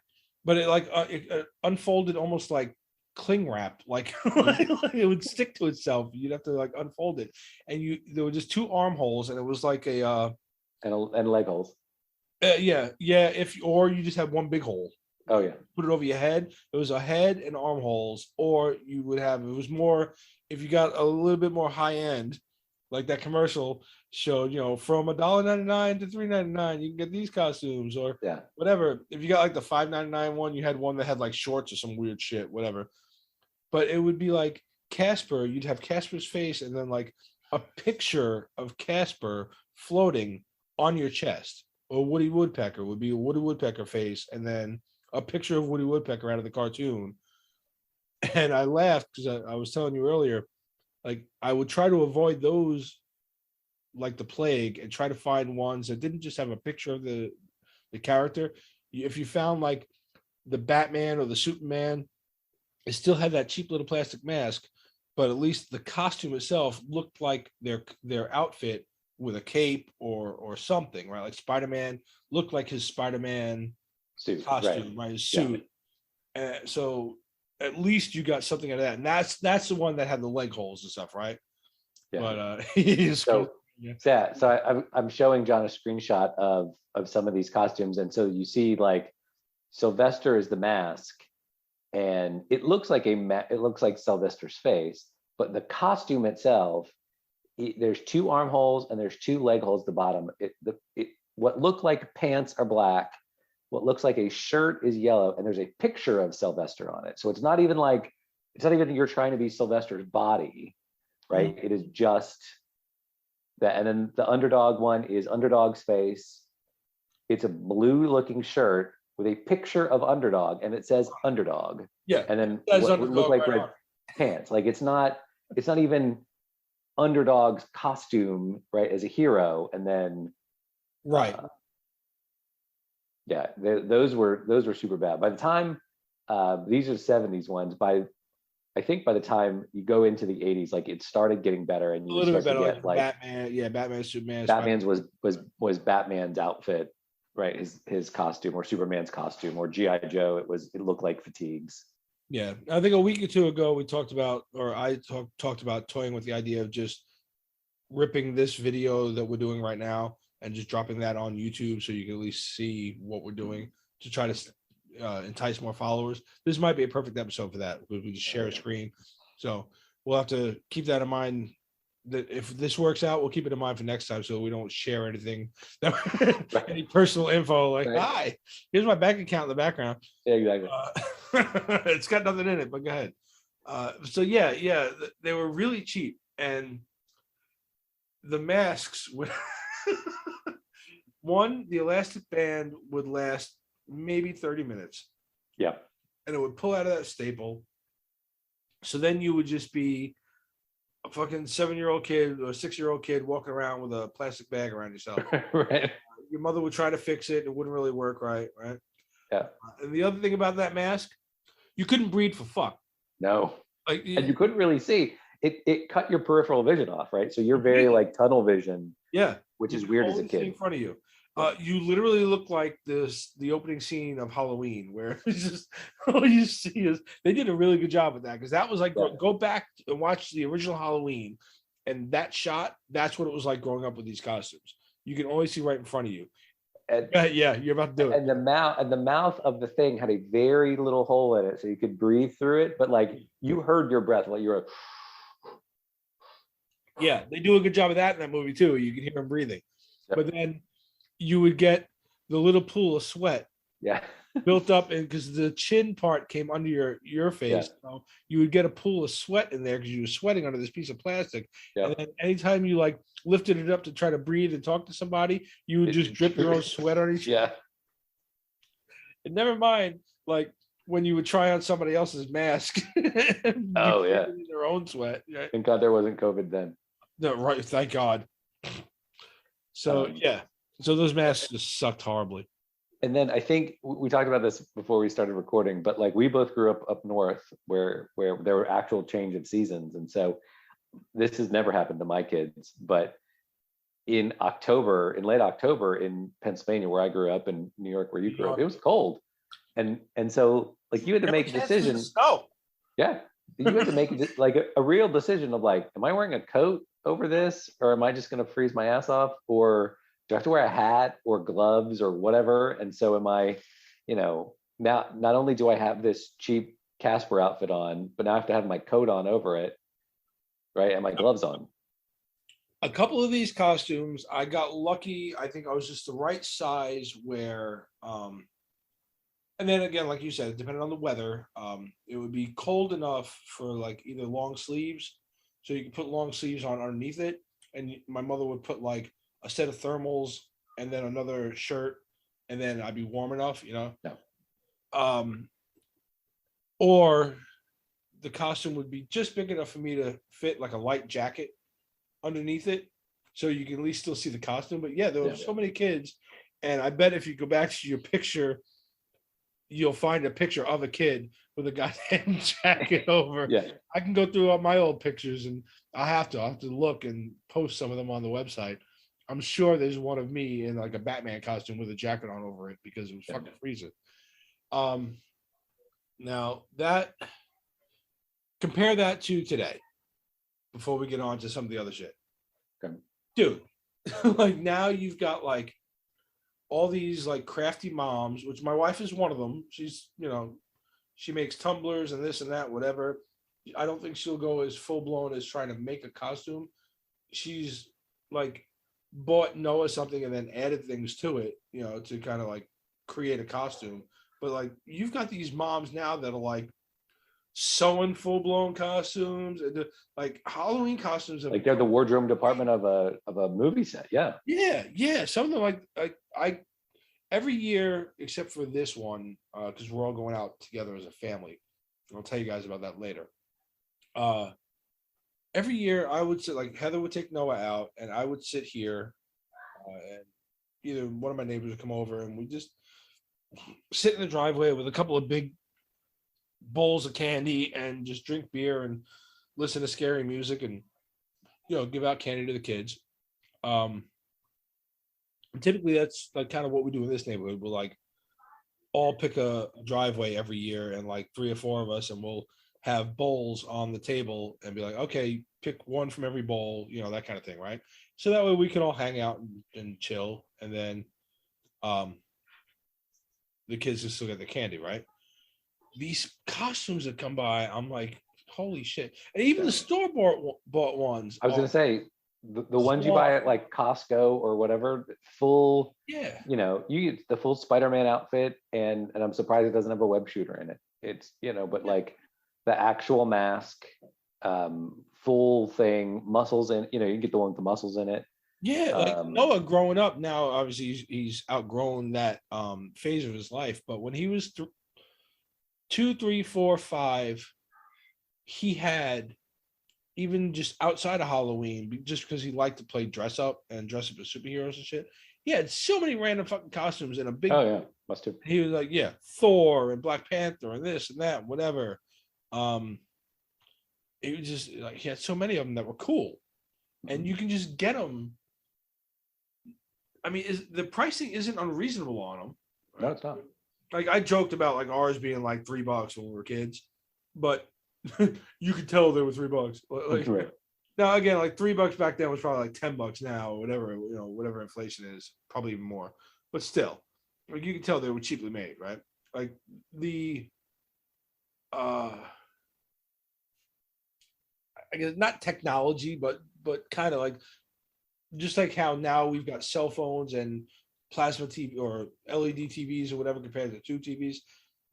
but it unfolded almost like cling wrap. Like it would stick to itself. You'd have to like unfold it, and there were just two armholes, and it was like a and leg holes. Yeah. Or you just had one big hole. Oh yeah. Put it over your head. It was a head and armholes, or you would have. It was more if you got a little bit more high end, like that commercial showed. From $1.99 to $3.99, you can get these costumes, or whatever. If you got like the $5.99 one, you had one that had like shorts or some weird shit, whatever. But it would be like Casper. You'd have Casper's face, and then like a picture of Casper floating on your chest. Or Woody Woodpecker would be a Woody Woodpecker face, and then a picture of Woody Woodpecker out of the cartoon. And I laughed because I was telling you earlier, like I would try to avoid those like the plague and try to find ones that didn't just have a picture of the character. If you found like the Batman or the Superman, it still had that cheap little plastic mask, but at least the costume itself looked like their outfit with a cape or something, right? Like Spider-Man looked like his Spider-Man suit, costume, right? His suit. Yeah. So at least you got something out of that. And that's the one that had the leg holes and stuff, right? Yeah. But so I'm showing John a screenshot of some of these costumes, and so you see like Sylvester is the mask, and it looks like it looks like Sylvester's face, but the costume itself, there's two armholes and there's two leg holes at the bottom. What look like pants are black, what looks like a shirt is yellow, and there's a picture of Sylvester on it. So it's not even you're trying to be Sylvester's body, right? Mm-hmm. It is just that. And then the underdog one is Underdog's face. It's a blue looking shirt with a picture of Underdog, and it says Underdog. Yeah. And then what would look like red pants. Like it's not even Underdog's costume, right, as a hero. And then right. Those were super bad. By the time these are 70s ones, I think by the time you go into the 80s, like it started getting better, and you a little bit better, get, like Batman, Batman, Superman. Batman's was Batman's outfit, right? His costume, or Superman's costume, or G.I. Joe. It looked like fatigues. Yeah, I think a week or two ago we talked about, or I talked about toying with the idea of just ripping this video that we're doing right now and just dropping that on YouTube so you can at least see what we're doing to try to entice more followers. This might be a perfect episode for that, because we just share a screen. So we'll have to keep that in mind, that if this works out, we'll keep it in mind for next time, so we don't share anything, any personal info, like, hi, here's my bank account in the background. Yeah, exactly. It's got nothing in it, but go ahead. So they were really cheap. And the masks would one, the elastic band would last maybe 30 minutes. Yeah. And it would pull out of that staple. So then you would just be a fucking 7-year-old kid or 6-year-old kid walking around with a plastic bag around yourself. Right. Your mother would try to fix it. It wouldn't really work right. Yeah. And the other thing about that mask, you couldn't breathe for fuck. No. Like, And you couldn't really see. It cut your peripheral vision off, right? So you're very like tunnel vision. Yeah. Which is weird as a Only thing kid. in front of you. You literally look like the opening scene of Halloween, where it's just all you see is they did a really good job with that, because that was like go back and watch the original Halloween, and that shot, that's what it was like growing up with these costumes. You can only see right in front of you. And, yeah, you're about to do it. And the mouth of the thing had a very little hole in it, so you could breathe through it. But like you heard your breath, like you were. Yeah, they do a good job of that in that movie too. You can hear them breathing, but then you would get the little pool of sweat built up, and because the chin part came under your face, so you would get a pool of sweat in there because you were sweating under this piece of plastic. And then anytime you like lifted it up to try to breathe and talk to somebody, you would just drip your own sweat on each. Yeah. And never mind, like when you would try on somebody else's mask. Oh yeah. Their own sweat. Right? Thank God there wasn't COVID then. No, right. Thank God. So so those masks just sucked horribly. And then I think we talked about this before we started recording, but like we both grew up north where there were actual change of seasons. And so this has never happened to my kids, but in late October in Pennsylvania, where I grew up, in New York, where you grew up, it was cold. And so like you had to make a decision. Yeah. You had to make like a real decision of like, am I wearing a coat over this, or am I just going to freeze my ass off, or do I have to wear a hat or gloves or whatever? And so am I, now not only do I have this cheap Casper outfit on, but now I have to have my coat on over it, right? And my gloves on. A couple of these costumes, I got lucky. I think I was just the right size where, and then again, like you said, depending on the weather, it would be cold enough for like either long sleeves, so you could put long sleeves on underneath it. And my mother would put like a set of thermals and then another shirt, and then I'd be warm enough, or the costume would be just big enough for me to fit like a light jacket underneath it, so you can at least still see the costume. But yeah, there were so many kids, and I bet if you go back to your picture, you'll find a picture of a kid with a goddamn jacket over. Yeah. I can go through all my old pictures, and I'll have to look and post some of them on the website. I'm sure there's one of me in like a Batman costume with a jacket on over it because it was fucking freezing. Now that, compare that to today before we get on to some of the other shit. Okay. Dude, like now you've got like all these like crafty moms, which my wife is one of them. She's, she makes tumblers and this and that, whatever. I don't think she'll go as full blown as trying to make a costume. She's like bought Noah something and then added things to it, to kind of like create a costume. But like you've got these moms now that are like sewing full blown costumes, and like Halloween costumes. Like they're the wardrobe department of a movie set. Yeah. Yeah. Some of them like I every year except for this one, because we're all going out together as a family. I'll tell you guys about that later. Every year I would sit, like Heather would take Noah out and I would sit here, and either one of my neighbors would come over and we just sit in the driveway with a couple of big bowls of candy and just drink beer and listen to scary music and give out candy to the kids. Typically that's like kind of what we do in this neighborhood. We'll like all pick a driveway every year, and like 3 or 4 of us, and we'll have bowls on the table and be like, okay, pick one from every bowl, that kind of thing, right? So that way we can all hang out and chill, and then the kids can still get the candy, right? These costumes that come by, I'm like, holy shit. And even the store-bought ones. I was going to say, the ones you buy at like Costco or whatever, full, you get the full Spider-Man outfit, and I'm surprised it doesn't have a web shooter in it. It's, but like the actual mask, full thing, muscles in, you can get the one with the muscles in it. Yeah, like Noah growing up now, obviously he's outgrown that phase of his life. But when he was 2, 3, 4, 5, he had, even just outside of Halloween, just because he liked to play dress up as superheroes and shit. He had so many random fucking costumes and a big. Oh yeah, must have. He was like, yeah, Thor and Black Panther and this and that, whatever. It was just like he had so many of them that were cool, and you can just get them. I mean, the pricing isn't unreasonable on them. No, it's not. Like I joked about like ours being like $3 when we were kids, but you could tell they were $3. Like, right. Now again, like $3 back then was probably like $10 now, or whatever, whatever inflation is, probably even more. But still, like you can tell they were cheaply made, right? Like the I guess not technology, but kind of like just like how now we've got cell phones and plasma TV or LED TVs or whatever compared to tube TVs.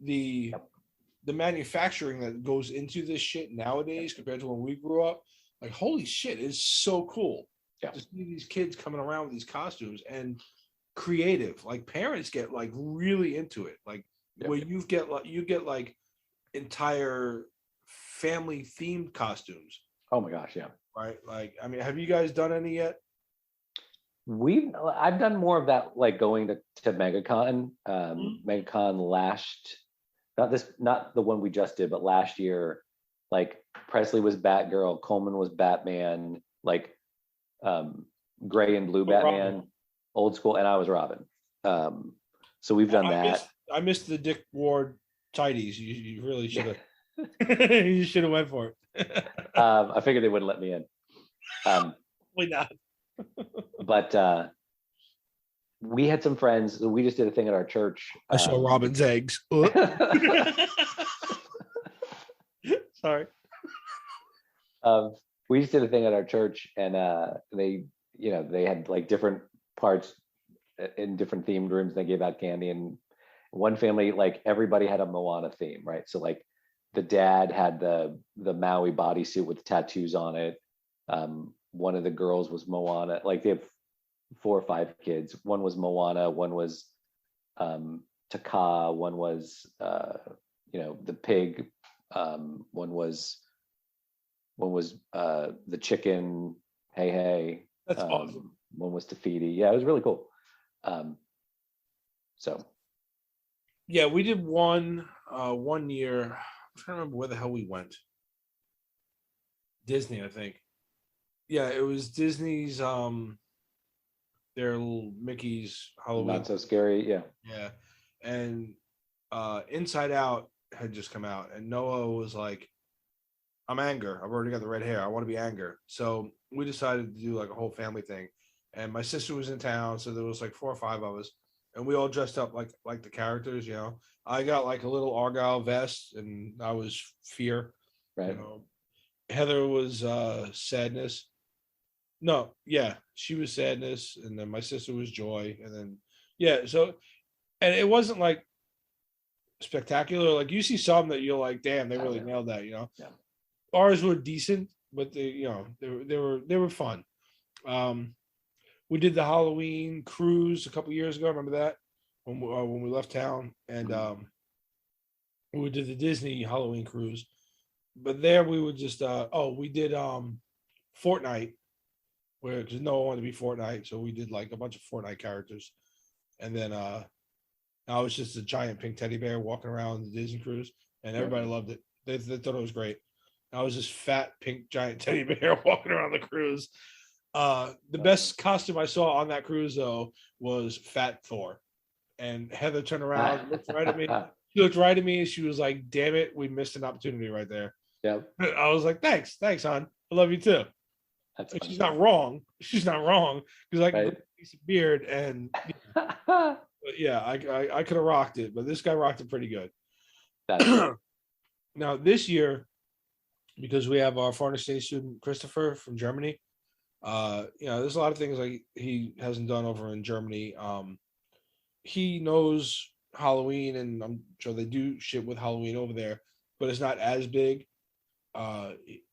The manufacturing that goes into this shit nowadays compared to when we grew up, like holy shit, is so cool. Yeah. To see these kids coming around with these costumes and creative. Like parents get like really into it. Like where you get like entire family themed costumes. Oh my gosh, yeah. Right. Like, I mean, have you guys done any yet? I've done more of that, like going to MegaCon. MegaCon not the one we just did, but last year, like Presley was Batgirl, Coleman was Batman, like gray and blue Batman, Robin. Old school, and I was Robin. So we've done that. I missed the Dick Ward tidies. You really should have. You should have went for it. I figured they wouldn't let me in. Probably not. But we had some friends. We just did a thing at our church. I saw Robin's eggs. Sorry. We just did a thing at our church, and they had like different parts in different themed rooms. They gave out candy, and one family, like everybody had a Moana theme, right? So like the dad had the Maui bodysuit with the tattoos on it. One of the girls was Moana. Like they have 4 or 5 kids. One was Moana. One was Taka. One was the pig. One was the chicken. Hey. That's awesome. One was Tafiti. Yeah, it was really cool. So. Yeah, we did one year. I'm trying to remember where the hell we went. Disney, I think. Yeah, it was Disney's their little Mickey's Halloween. Not So Scary, yeah. Yeah. And Inside Out had just come out, and Noah was like, I'm Anger. I've already got the red hair. I want to be Anger. So we decided to do like a whole family thing. And my sister was in town, so there was like 4 or 5 of us, and we all dressed up like the characters, I got like a little Argyle vest, and I was Fear. Right. Heather was Sadness. No, yeah, she was Sadness, and then my sister was Joy, and then so, and it wasn't like spectacular. Like you see some that you're like, damn, they really nailed that, Yeah. Ours were decent, but they were fun. We did the Halloween cruise a couple years ago. Remember that when we left town, and we did the Disney Halloween cruise. But there we would just we did Fortnite, where because no one wanted to be Fortnite, so we did like a bunch of Fortnite characters, and then I was just a giant pink teddy bear walking around the Disney cruise, and everybody loved it. They thought it was great. I was this fat pink giant teddy bear walking around the cruise. The best costume I saw on that cruise though was Fat Thor, and Heather turned around, looked right at me. She looked right at me, and she was like, "Damn it, we missed an opportunity right there." Yeah. I was like, "Thanks, hon. I love you too." She's not wrong. She's not wrong because I can piece of beard and. But yeah, I could have rocked it, but this guy rocked it pretty good. Now this year, because we have our foreign exchange student Christopher from Germany, there's a lot of things like he hasn't done over in Germany. He knows Halloween, and I'm sure they do shit with Halloween over there, but it's not as big.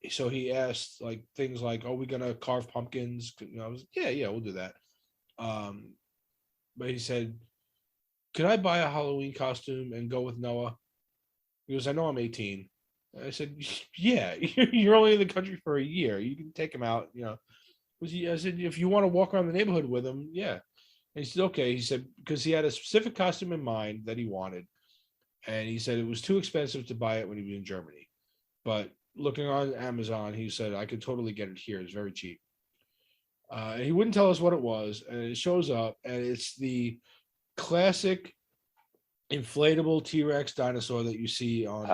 So he asked like things like, "Are we gonna carve pumpkins?" I was like, yeah, we'll do that. But he said, "Could I buy a Halloween costume and go with Noah?" He goes, "I know I'm 18." I said, "Yeah, you're only in the country for a year. You can take him out." I said, "If you want to walk around the neighborhood with him, yeah." And he said, "Okay." He said because he had a specific costume in mind that he wanted, and he said it was too expensive to buy it when he was in Germany. But looking on Amazon, he said I could totally get it here. It's very cheap. And he wouldn't tell us what it was, and it shows up, and it's the classic inflatable T-Rex dinosaur that you see on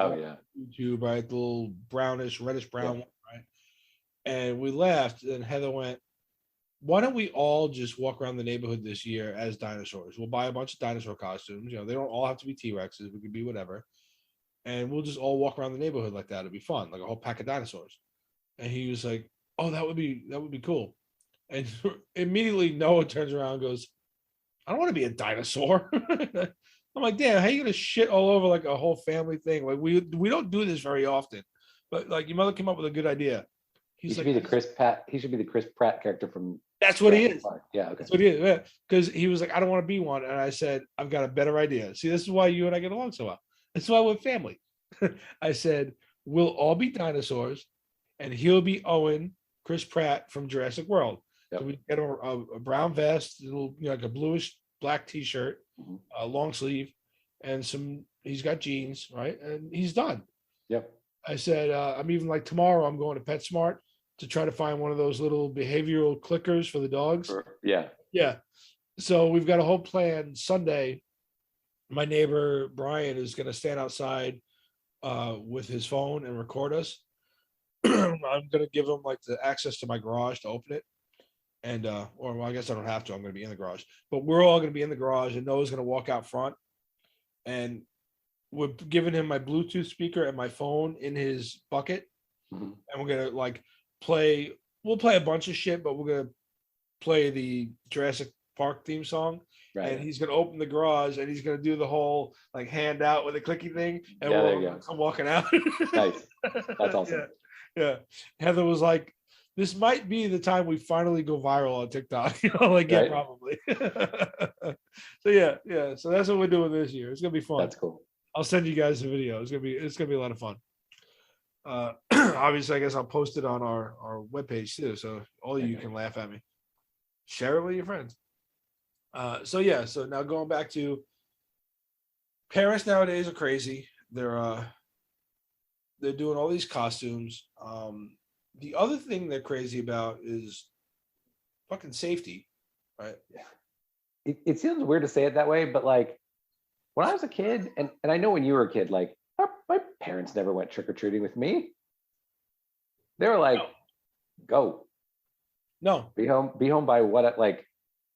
YouTube, right? The little brownish, reddish brown one, right? And we laughed, and Heather went, "Why don't we all just walk around the neighborhood this year as dinosaurs? We'll buy a bunch of dinosaur costumes. They don't all have to be T-Rexes. We could be whatever. And we'll just all walk around the neighborhood like that. It'd be fun, like a whole pack of dinosaurs." And he was like, "Oh, that would be cool." And immediately Noah turns around and goes, "I don't want to be a dinosaur." I'm like, "Damn, how are you gonna shit all over like a whole family thing? Like we don't do this very often." But like your mother came up with a good idea. He should be the Chris Pratt. He should be the Chris Pratt character from. That's what he is. Yeah, okay. That's what he is. Yeah. Because he was like, "I don't want to be one," and I said, "I've got a better idea." See, this is why you and I get along so well. This is why we're family. I said, "We'll all be dinosaurs, and he'll be Owen, Chris Pratt from Jurassic World." Yep. So we get a brown vest, little, like a bluish black T-shirt, a long sleeve, and he's got jeans, right? And he's done. Yep. I said, I'm even like tomorrow, I'm going to PetSmart to try to find one of those little behavioral clickers for the dogs. Yeah. Yeah. So we've got a whole plan. Sunday, my neighbor Brian is going to stand outside with his phone and record us. I'm going to give him like the access to my garage to open it. And well, I guess I don't have to. I'm going to be in the garage, but we're all going to be in the garage, and Noah's going to walk out front, and we're giving him my Bluetooth speaker and my phone in his bucket, and we're going to like play. We'll play a bunch of shit, but we're going to play the Jurassic Park theme song. Right. And he's going to open the garage, and he's going to do the whole like hand out with a clicky thing, and I'm walking out. Nice, that's awesome. Yeah. Heather was like, "This might be the time we finally go viral on TikTok." Probably. So yeah. So that's what we're doing this year. It's gonna be fun. That's cool. I'll send you guys a video. It's gonna be a lot of fun. Obviously, I guess I'll post it on our webpage too, so all of you can laugh at me. Share it with your friends. So now going back to parents nowadays are crazy. They're doing all these costumes. The other thing they're crazy about is fucking safety, right? It seems weird to say it that way, but like when I was a kid, and I know when you were a kid, like my parents never went trick-or-treating with me. They were like, "Go. No. Be home by what, like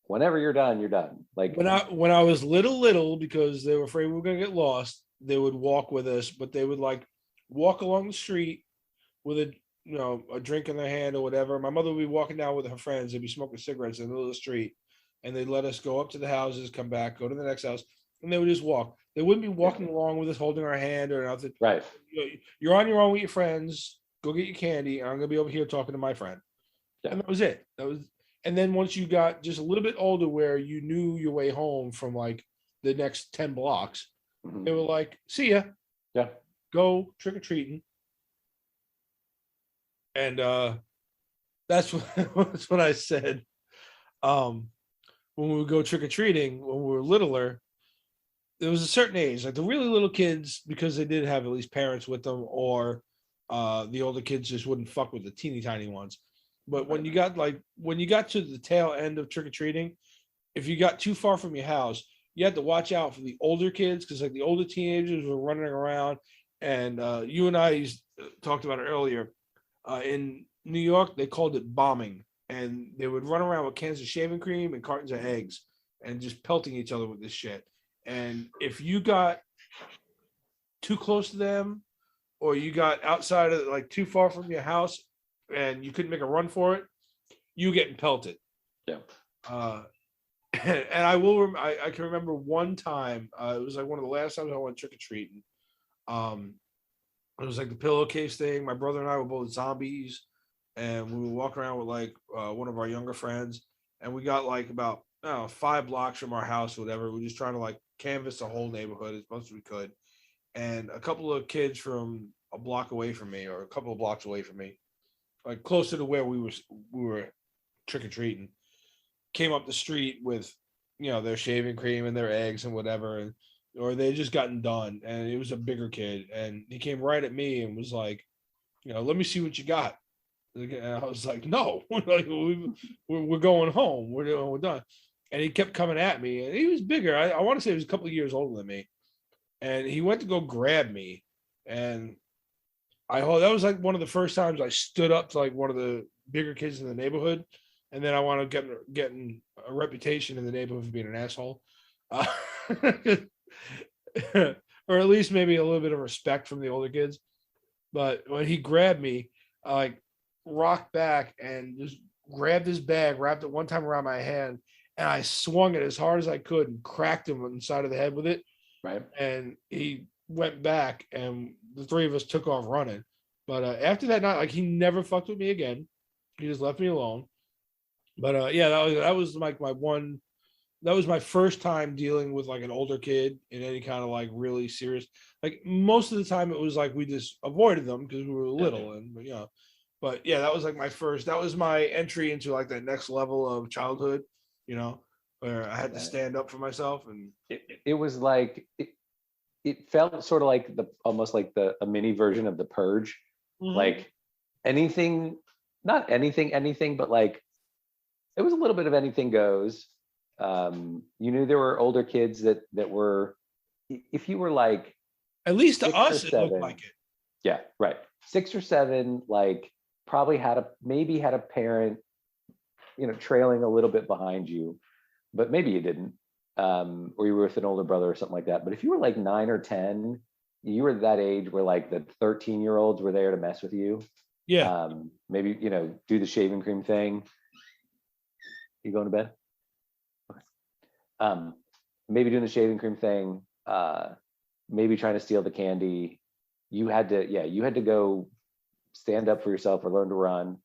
whenever you're done, you're done." Like when I was little, because they were afraid we were gonna get lost, they would walk with us, but they would like walk along the street with a drink in their hand or whatever. My mother would be walking down with her friends. They'd be smoking cigarettes in the middle of the street, and they'd let us go up to the houses, come back, go to the next house, and they would just walk. They wouldn't be walking along with us, holding our hand or nothing. Right. You're on your own with your friends. Go get your candy. And I'm gonna be over here talking to my friend. Yeah. And that was it. And then once you got just a little bit older, where you knew your way home from like the next 10 blocks, they were like, "See ya. Yeah. Go trick or treating." And that's what I said. When we would go trick or treating when we were littler, there was a certain age, like the really little kids, because they did have at least parents with them, or the older kids just wouldn't fuck with the teeny tiny ones. But when you got to the tail end of trick or treating, if you got too far from your house, you had to watch out for the older kids, because like the older teenagers were running around. And you and I talked about it earlier. In New York, they called it bombing, and they would run around with cans of shaving cream and cartons of eggs and just pelting each other with this shit. And if you got too close to them, or you got outside of like too far from your house and you couldn't make a run for it, you getting pelted. Yeah. And I can remember one time, it was like one of the last times I went trick or treating. It was like the pillowcase thing. My brother and I were both zombies, and we would walk around with like one of our younger friends, and we got like about 5 blocks from our house, or whatever. We were just trying to like canvas the whole neighborhood as much as we could. And a couple of kids from a block away from me, or a couple of blocks away from me, like closer to where we were trick or treating, came up the street with their shaving cream and their eggs and whatever, and or they had just gotten done, and it was a bigger kid, and he came right at me and was like, let me see what you got. And I was like, no, like, we're going home. We're done. And he kept coming at me, and he was bigger. I want to say he was a couple of years older than me, and he went to go grab me, and that was like one of the first times I stood up to like one of the bigger kids in the neighborhood, and then I want to getting a reputation in the neighborhood for being an asshole, or at least maybe a little bit of respect from the older kids. But when he grabbed me, I like rocked back and just grabbed his bag, wrapped it one time around my hand, and I swung it as hard as I could and cracked him on the side of the head with it. Right. And he went back, and the three of us took off running. But after that night, like, he never fucked with me again. He just left me alone. But yeah, that was like that was my first time dealing with like an older kid in any kind of like really serious. Like, most of the time it was like we just avoided them because we were little, and but yeah, that was like that was my entry into like that next level of childhood, where I had to stand up for myself. And it was like it felt sort of like almost like a mini version of The Purge. Mm-hmm. Like not anything, but like it was a little bit of anything goes. You knew there were older kids that were, if you were like, at least to us, it looked like it. Yeah, right. 6 or 7, like probably had a parent, trailing a little bit behind you, but maybe you didn't, or you were with an older brother or something like that. But if you were like 9 or 10, you were that age where like the 13-year-olds were there to mess with you. Yeah. Maybe, do the shaving cream thing. You going to bed? Okay. Maybe doing the shaving cream thing, maybe trying to steal the candy. You had to go stand up for yourself or learn to run.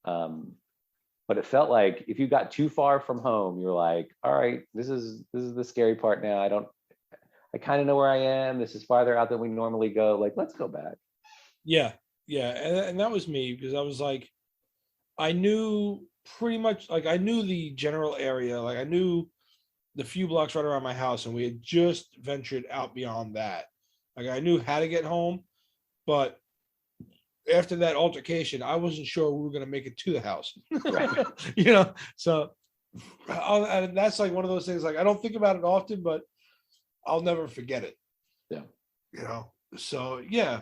But it felt like if you got too far from home, you're like, all right, this is the scary part now. I kind of know where I am. This is farther out than we normally go. Like, let's go back. Yeah. Yeah. And that was me, because I was like, I knew pretty much, like, I knew the general area. Like, I knew the few blocks right around my house, and we had just ventured out beyond that. Like, I knew how to get home, but after that altercation, I wasn't sure we were going to make it to the house. Right. So and that's like one of those things, like, I don't think about it often, but I'll never forget it. Yeah. So yeah.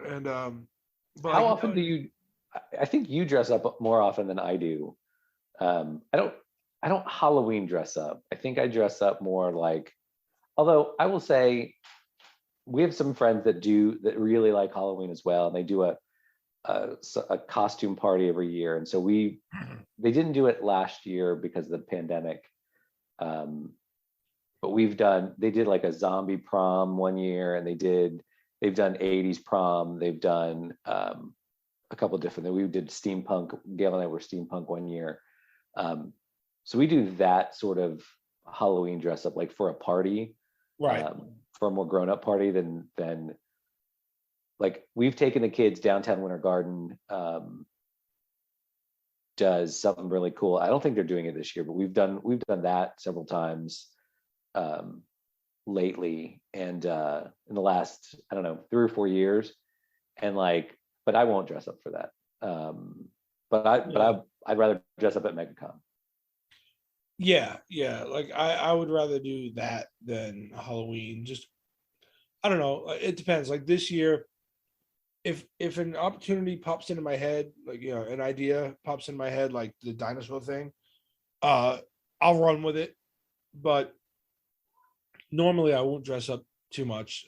And but how often do you, I think you dress up more often than I do. I don't Halloween dress up. I think I dress up more like, although I will say we have some friends that really like Halloween as well. And they do a costume party every year. And so they didn't do it last year because of the pandemic. But they did like a zombie prom one year, and they've done 80s prom. They've done a couple of different, we did steampunk. Gail and I were steampunk one year. So we do that sort of Halloween dress up, like for a party, right? For a more grown up party than like we've taken the kids downtown Winter Garden. Does something really cool. I don't think they're doing it this year, but we've done that several times lately, and in the last, I don't know, 3 or 4 years, and like, but I won't dress up for that. I'd rather dress up at MegaCon. Yeah. Like I would rather do that than Halloween. Just, I don't know. It depends. Like this year, if an opportunity pops into my head, like, an idea pops in my head, like the dinosaur thing, I'll run with it. But normally I won't dress up too much.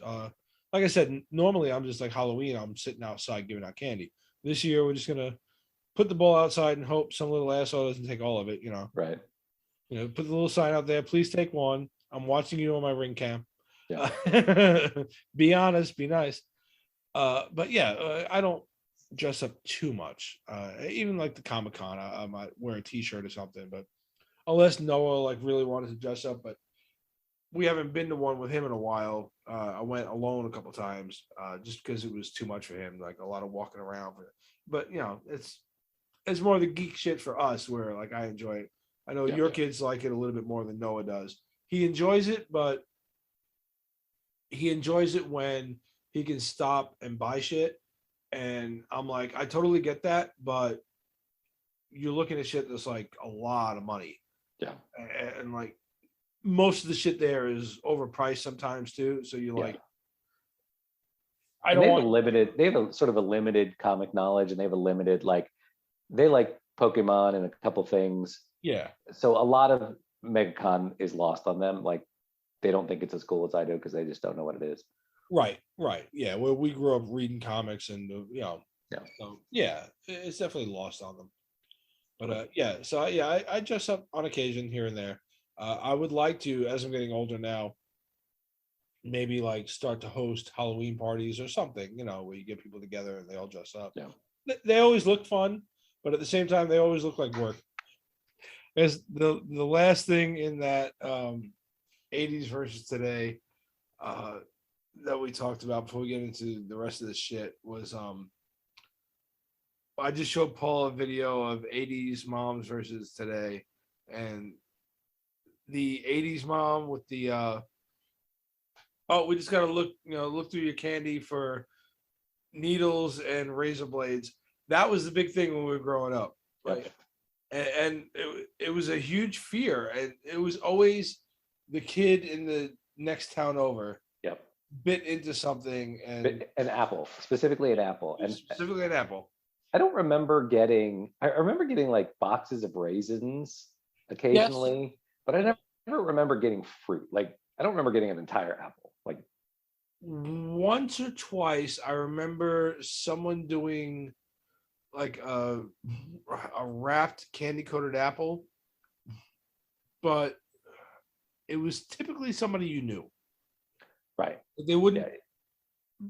Like I said, normally I'm just like Halloween, I'm sitting outside giving out candy. This year we're just gonna put the ball outside and hope some little asshole doesn't take all of it. Right. Put the little sign out there. Please take one. I'm watching you on my ring cam. Yeah. Be honest. Be nice. But yeah, I don't dress up too much. Even like the Comic-Con, I might wear a t-shirt or something, but unless Noah like really wanted to dress up, but we haven't been to one with him in a while. I went alone a couple times, just because it was too much for him, like a lot of walking around. But you know, it's more the geek shit for us, where like I enjoy it. I know your kids like it a little bit more than Noah does. He enjoys it, but he enjoys it when he can stop and buy shit. And I'm like, I totally get that, but you're looking at shit that's like a lot of money. Yeah. And like most of the shit there is overpriced sometimes too. So you're like, I don't want. They have a sort of a limited comic knowledge, and they have a limited, like, they like Pokemon and a couple things. Yeah. So a lot of MegaCon is lost on them. Like, they don't think it's as cool as I do because they just don't know what it is. Right. Yeah. Well, we grew up reading comics, and you know, so yeah, it's definitely lost on them. But yeah, so yeah, I dress up on occasion here and there. I would like to, as I'm getting older now, maybe like start to host Halloween parties or something, you know, where you get people together and they all dress up. Yeah. They always look fun, but at the same time, they always look like work. As the last thing in that 80s versus today that we talked about before we get into the rest of the shit was I just showed Paul a video of 80s moms versus today, and the 80s mom with the oh, we just got to look through your candy for needles and razor blades. That was the big thing when we were growing up, right? And it was a huge fear, and it was always the kid in the next town over bit into something, and an apple, specifically an apple. I don't remember I remember getting like boxes of raisins occasionally, but I never remember getting fruit. Like, I don't remember getting an entire apple. Like, once or twice I remember someone doing like a wrapped candy coated apple, but it was typically somebody you knew. Right. They wouldn't.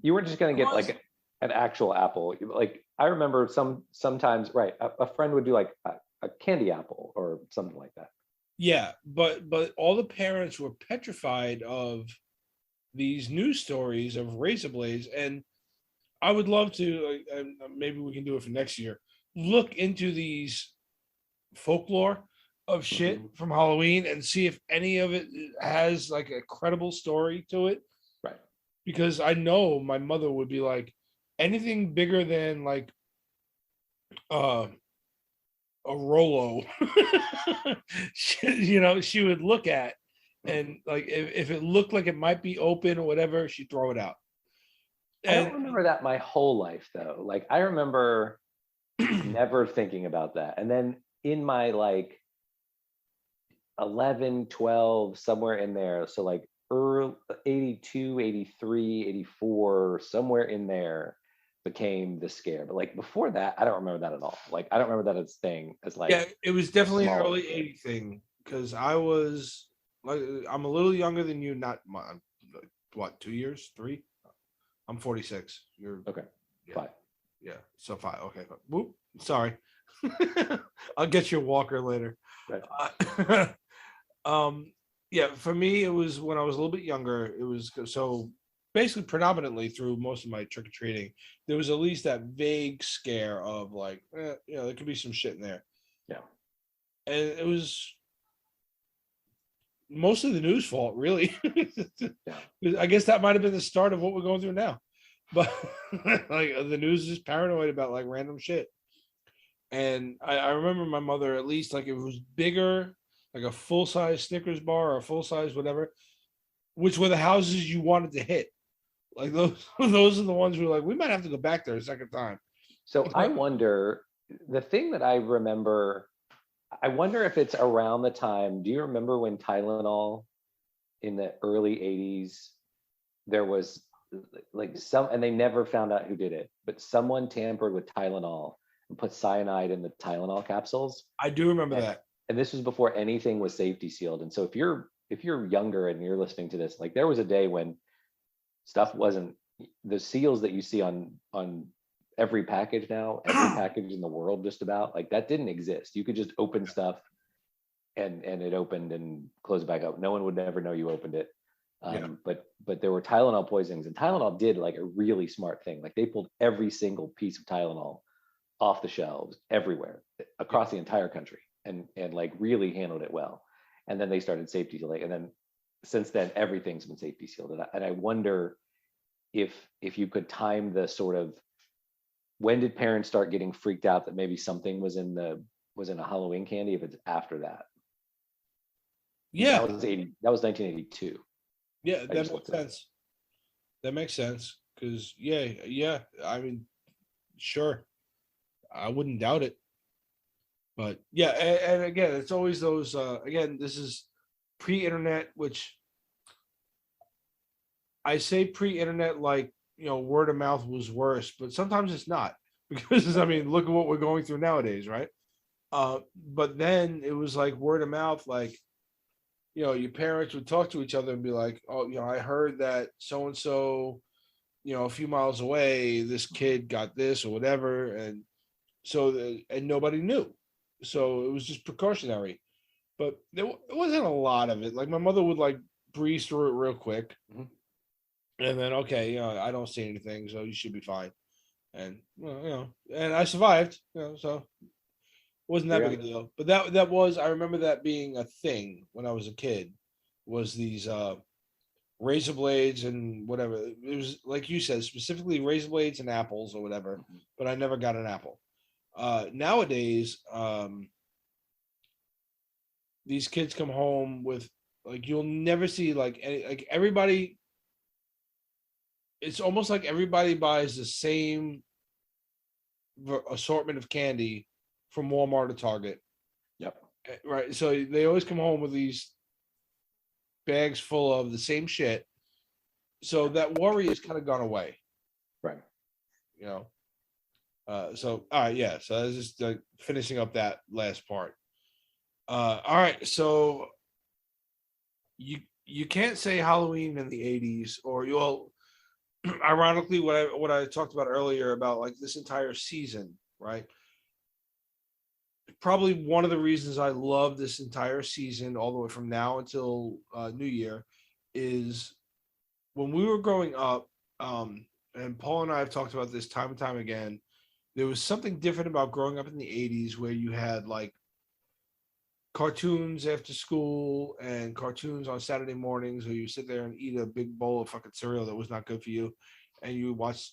You weren't just going to get like an actual apple. Like, I remember sometimes, right, a friend would do like a candy apple or something like that. Yeah, but all the parents were petrified of these news stories of razor blades, and I would love to, maybe we can do it for next year, look into these folklore of shit from Halloween and see if any of it has like a credible story to it. Right. Because I know my mother would be like, anything bigger than like a Rolo, she would look at, and like if it looked like it might be open or whatever, she'd throw it out. I don't remember that my whole life though. Like, I remember never thinking about that. And then in my like 11, 12, somewhere in there, so like early 82, 83, 84, somewhere in there became the scare. But like before that, I don't remember that at all. Like, I don't remember that as thing as like, yeah, it was definitely an early 80 thing, because I was like, I'm a little younger than you, not what, 2 years, 3? I'm 46. You're okay. Yeah. 5. Yeah, so 5. Okay. Whoop. Sorry. I'll get you a walker later. Right. Yeah, for me, it was when I was a little bit younger. It was so basically predominantly through most of my trick or treating, there was at least that vague scare of like, there could be some shit in there. Yeah. And it was mostly the news fault, really. Yeah. I guess that might have been the start of what we're going through now. But like, the news is paranoid about like random shit. And I remember my mother, at least like if it was bigger, like a full-size Snickers bar or a full-size whatever, which were the houses you wanted to hit. Like those are the ones who were like, we might have to go back there a second time. So I wonder, the thing that I remember, I wonder if it's around the time, do you remember when Tylenol in the early 80s, there was like and they never found out who did it, but someone tampered with Tylenol and put cyanide in the Tylenol capsules. I do remember that. And this was before anything was safety sealed. And so if you're younger and you're listening to this, like, there was a day when stuff wasn't, the seals that you see on every package now, every package in the world, just about, like, that didn't exist. You could just open stuff and it opened and closed back up. No one would ever know you opened it. But there were Tylenol poisonings, and Tylenol did like a really smart thing. Like, they pulled every single piece of Tylenol off the shelves everywhere across the entire country, and like really handled it well. And then they started safety sealing, and then since then everything's been safety sealed. And I wonder if you could time the sort of, when did parents start getting freaked out that maybe something was in a Halloween candy, if it's after that. Yeah, that was 1982. Yeah, that makes sense. That makes sense, because yeah. I mean, sure, I wouldn't doubt it. But yeah, and again, it's always those. Again, this is pre-internet, which I say pre-internet like, word of mouth was worse, but sometimes it's not, because I mean, look at what we're going through nowadays, right? But then it was like word of mouth, like, your parents would talk to each other and be like, oh, I heard that so and so, a few miles away, this kid got this or whatever, and and nobody knew, so it was just precautionary. But there wasn't a lot of it. Like, my mother would like breeze through it real quick, and then, okay, I don't see anything, so you should be fine. And and I survived, so wasn't that big a deal. But that was, I remember that being a thing when I was a kid, was these razor blades and whatever. It was like you said, specifically razor blades and apples or whatever, but I never got an apple. Nowadays, these kids come home with, like, you'll never see like any, like, everybody, it's almost like everybody buys the same assortment of candy from Walmart or Target. Yep. Right. So they always come home with these bags full of the same shit. So that worry has kind of gone away. Right. So all right, yeah. So I was just finishing up that last part. All right. So you can't say Halloween in the 80s, or you'll ironically what I talked about earlier about like this entire season, right? Probably one of the reasons I love this entire season, all the way from now until New Year, is when we were growing up, and Paul and I have talked about this time and time again, there was something different about growing up in the 80s, where you had like cartoons after school and cartoons on Saturday mornings, where you sit there and eat a big bowl of fucking cereal that was not good for you, and you watch,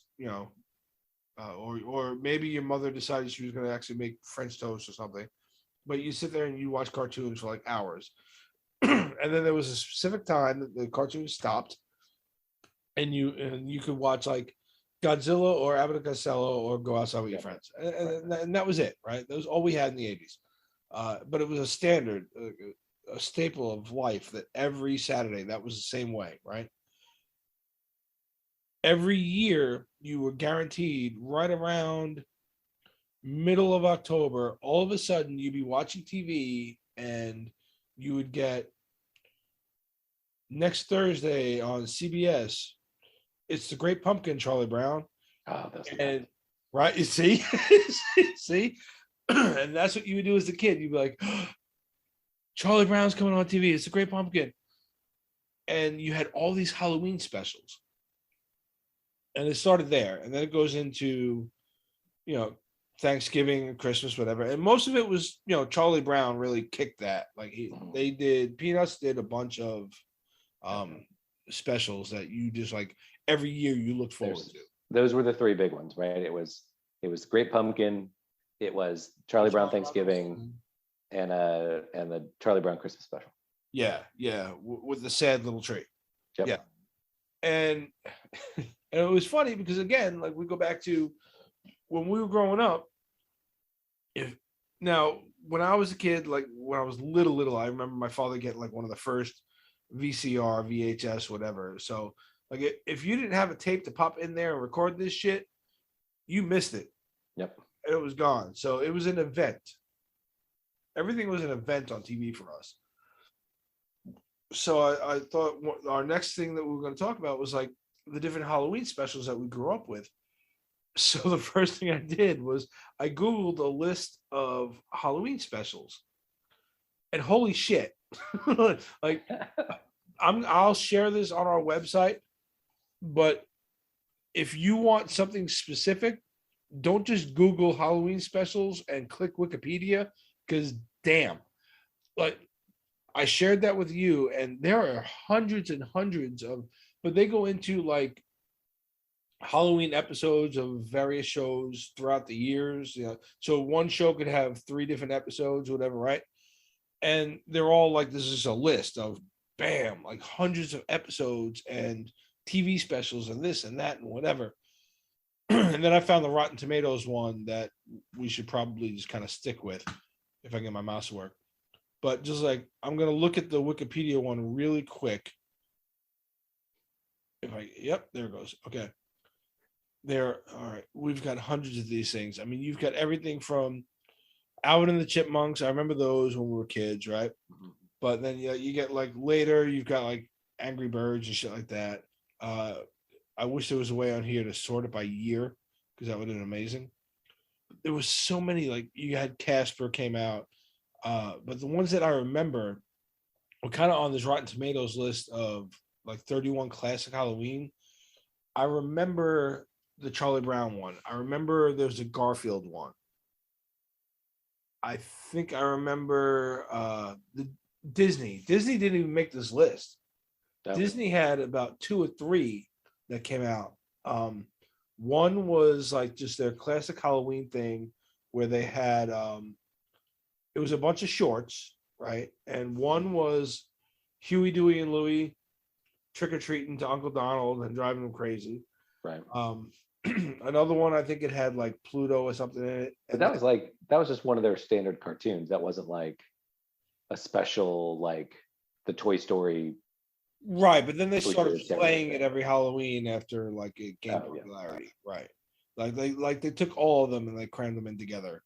or maybe your mother decided she was going to actually make French toast or something, but you sit there and you watch cartoons for like hours. And then there was a specific time that the cartoon stopped, and you could watch like Godzilla or Abbott and Costello or Go Outside with Your Friends, and that was it, right? That was all we had in the 80s. But it was a standard, a staple of life, that every Saturday that was the same way, right? Every year you were guaranteed right around middle of October, all of a sudden you'd be watching TV and you would get, next Thursday on CBS, it's The Great Pumpkin, Charlie Brown. Oh, that's and right, you see, see, and that's what you would do as a kid. You'd be like, oh, Charlie Brown's coming on TV. It's The Great Pumpkin, and you had all these Halloween specials. And it started there, and then it goes into, Thanksgiving, Christmas, whatever. And most of it was, Charlie Brown really kicked that. Like Peanuts did a bunch of specials that you just like every year you look forward to. Those were the three big ones, right? It was Great Pumpkin, it was Charlie Brown Thanksgiving, and the Charlie Brown Christmas special. Yeah, with the sad little tree. Yep. Yeah, and it was funny because, again, like, we go back to when we were growing up. When I was a kid, like when I was little, I remember my father getting like one of the first VCR, VHS, whatever. So like, if you didn't have a tape to pop in there and record this shit, you missed it. Yep. And it was gone. So it was an event. Everything was an event on TV for us. So I thought our next thing that we were going to talk about was like the different Halloween specials that we grew up with. So the first thing I did was I Googled a list of Halloween specials. And holy shit. Like I'll share this on our website, but if you want something specific, don't just Google Halloween specials and click Wikipedia, because damn, like I shared that with you, and there are hundreds and hundreds of, but they go into like Halloween episodes of various shows throughout the years. You know, so one show could have 3 different episodes, whatever, right? And they're all like, this is a list of bam, like hundreds of episodes and TV specials and this and that and whatever. And then I found the Rotten Tomatoes one that we should probably just kind of stick with if I get my mouse to work. But just like, I'm going to look at the Wikipedia one really quick. Yep, there it goes. Okay. All right. We've got hundreds of these things. I mean, you've got everything from Alvin and the Chipmunks. I remember those when we were kids, right? But then you get like later, you've got like Angry Birds and shit like that. I wish there was a way on here to sort it by year, because that would have been amazing. There was so many, like you had Casper came out, but the ones that I remember were kind of on this Rotten Tomatoes list of like 31 classic Halloween. I remember the Charlie Brown one. I remember there's a Garfield one. I think I remember the Disney. Disney didn't even make this list. Disney had about 2 or 3 that came out. One was like just their classic Halloween thing where they had it was a bunch of shorts, right? And one was Huey, Dewey, and Louie trick-or-treating to Uncle Donald and driving him crazy. Right. Another one, I think it had like Pluto or something in it. But that was just one of their standard cartoons. That wasn't like a special, like the Toy Story. Right, but then they started playing it every Halloween after like it gained popularity. Yeah. Right, like they took all of them and they crammed them in together.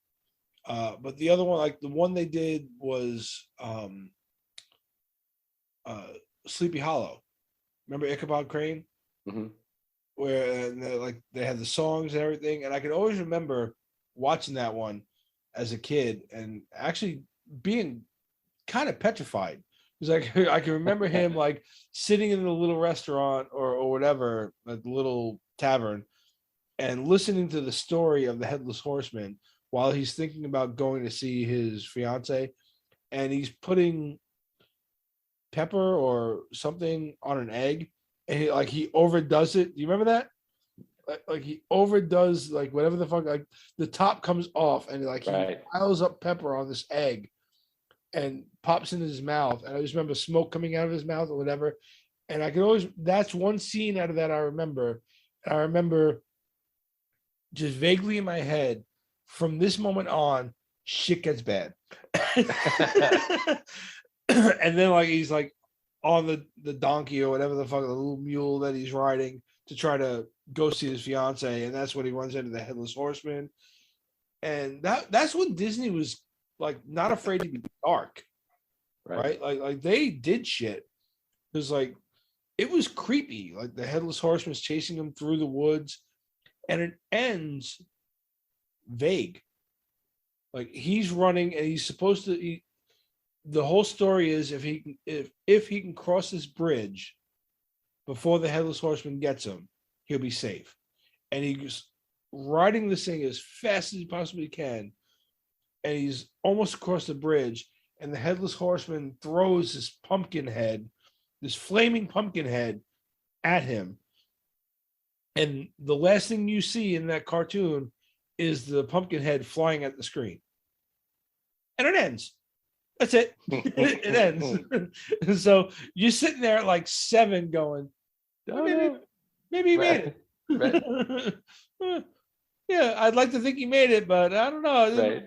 But the other one, like the one they did was Sleepy Hollow. Remember Ichabod Crane? Mm-hmm. Where like they had the songs and everything, and I can always remember watching that one as a kid and actually being kind of petrified. Because I can remember him like sitting in the little restaurant or whatever, at the little tavern, and listening to the story of the Headless Horseman while he's thinking about going to see his fiance, and he's putting pepper or something on an egg, and he overdoes it. Do you remember that? Like he overdoes like whatever the fuck, like the top comes off and like he piles up pepper on this egg and pops in his mouth. And I just remember smoke coming out of his mouth or whatever. And I could always, that's one scene out of that I remember. And I remember just vaguely in my head, from this moment on, shit gets bad. And then like he's like on the donkey or whatever the fuck, the little mule that he's riding to try to go see his fiance, and that's when he runs into the Headless Horseman. And that's when Disney was like not afraid to be dark, right? Like they did shit. It was like it was creepy. Like the Headless Horseman's chasing him through the woods, and it ends vague. Like he's running, and he's supposed to. The whole story is if he can cross this bridge before the Headless Horseman gets him, he'll be safe. And he's riding this thing as fast as he possibly can, and he's almost across the bridge, and the Headless Horseman throws this pumpkin head, this flaming pumpkin head, at him. And the last thing you see in that cartoon is the pumpkin head flying at the screen. And it ends. That's it. It ends. So you're sitting there at like 7 going, maybe he made it. Right. Yeah, I'd like to think he made it, but I don't know. Right.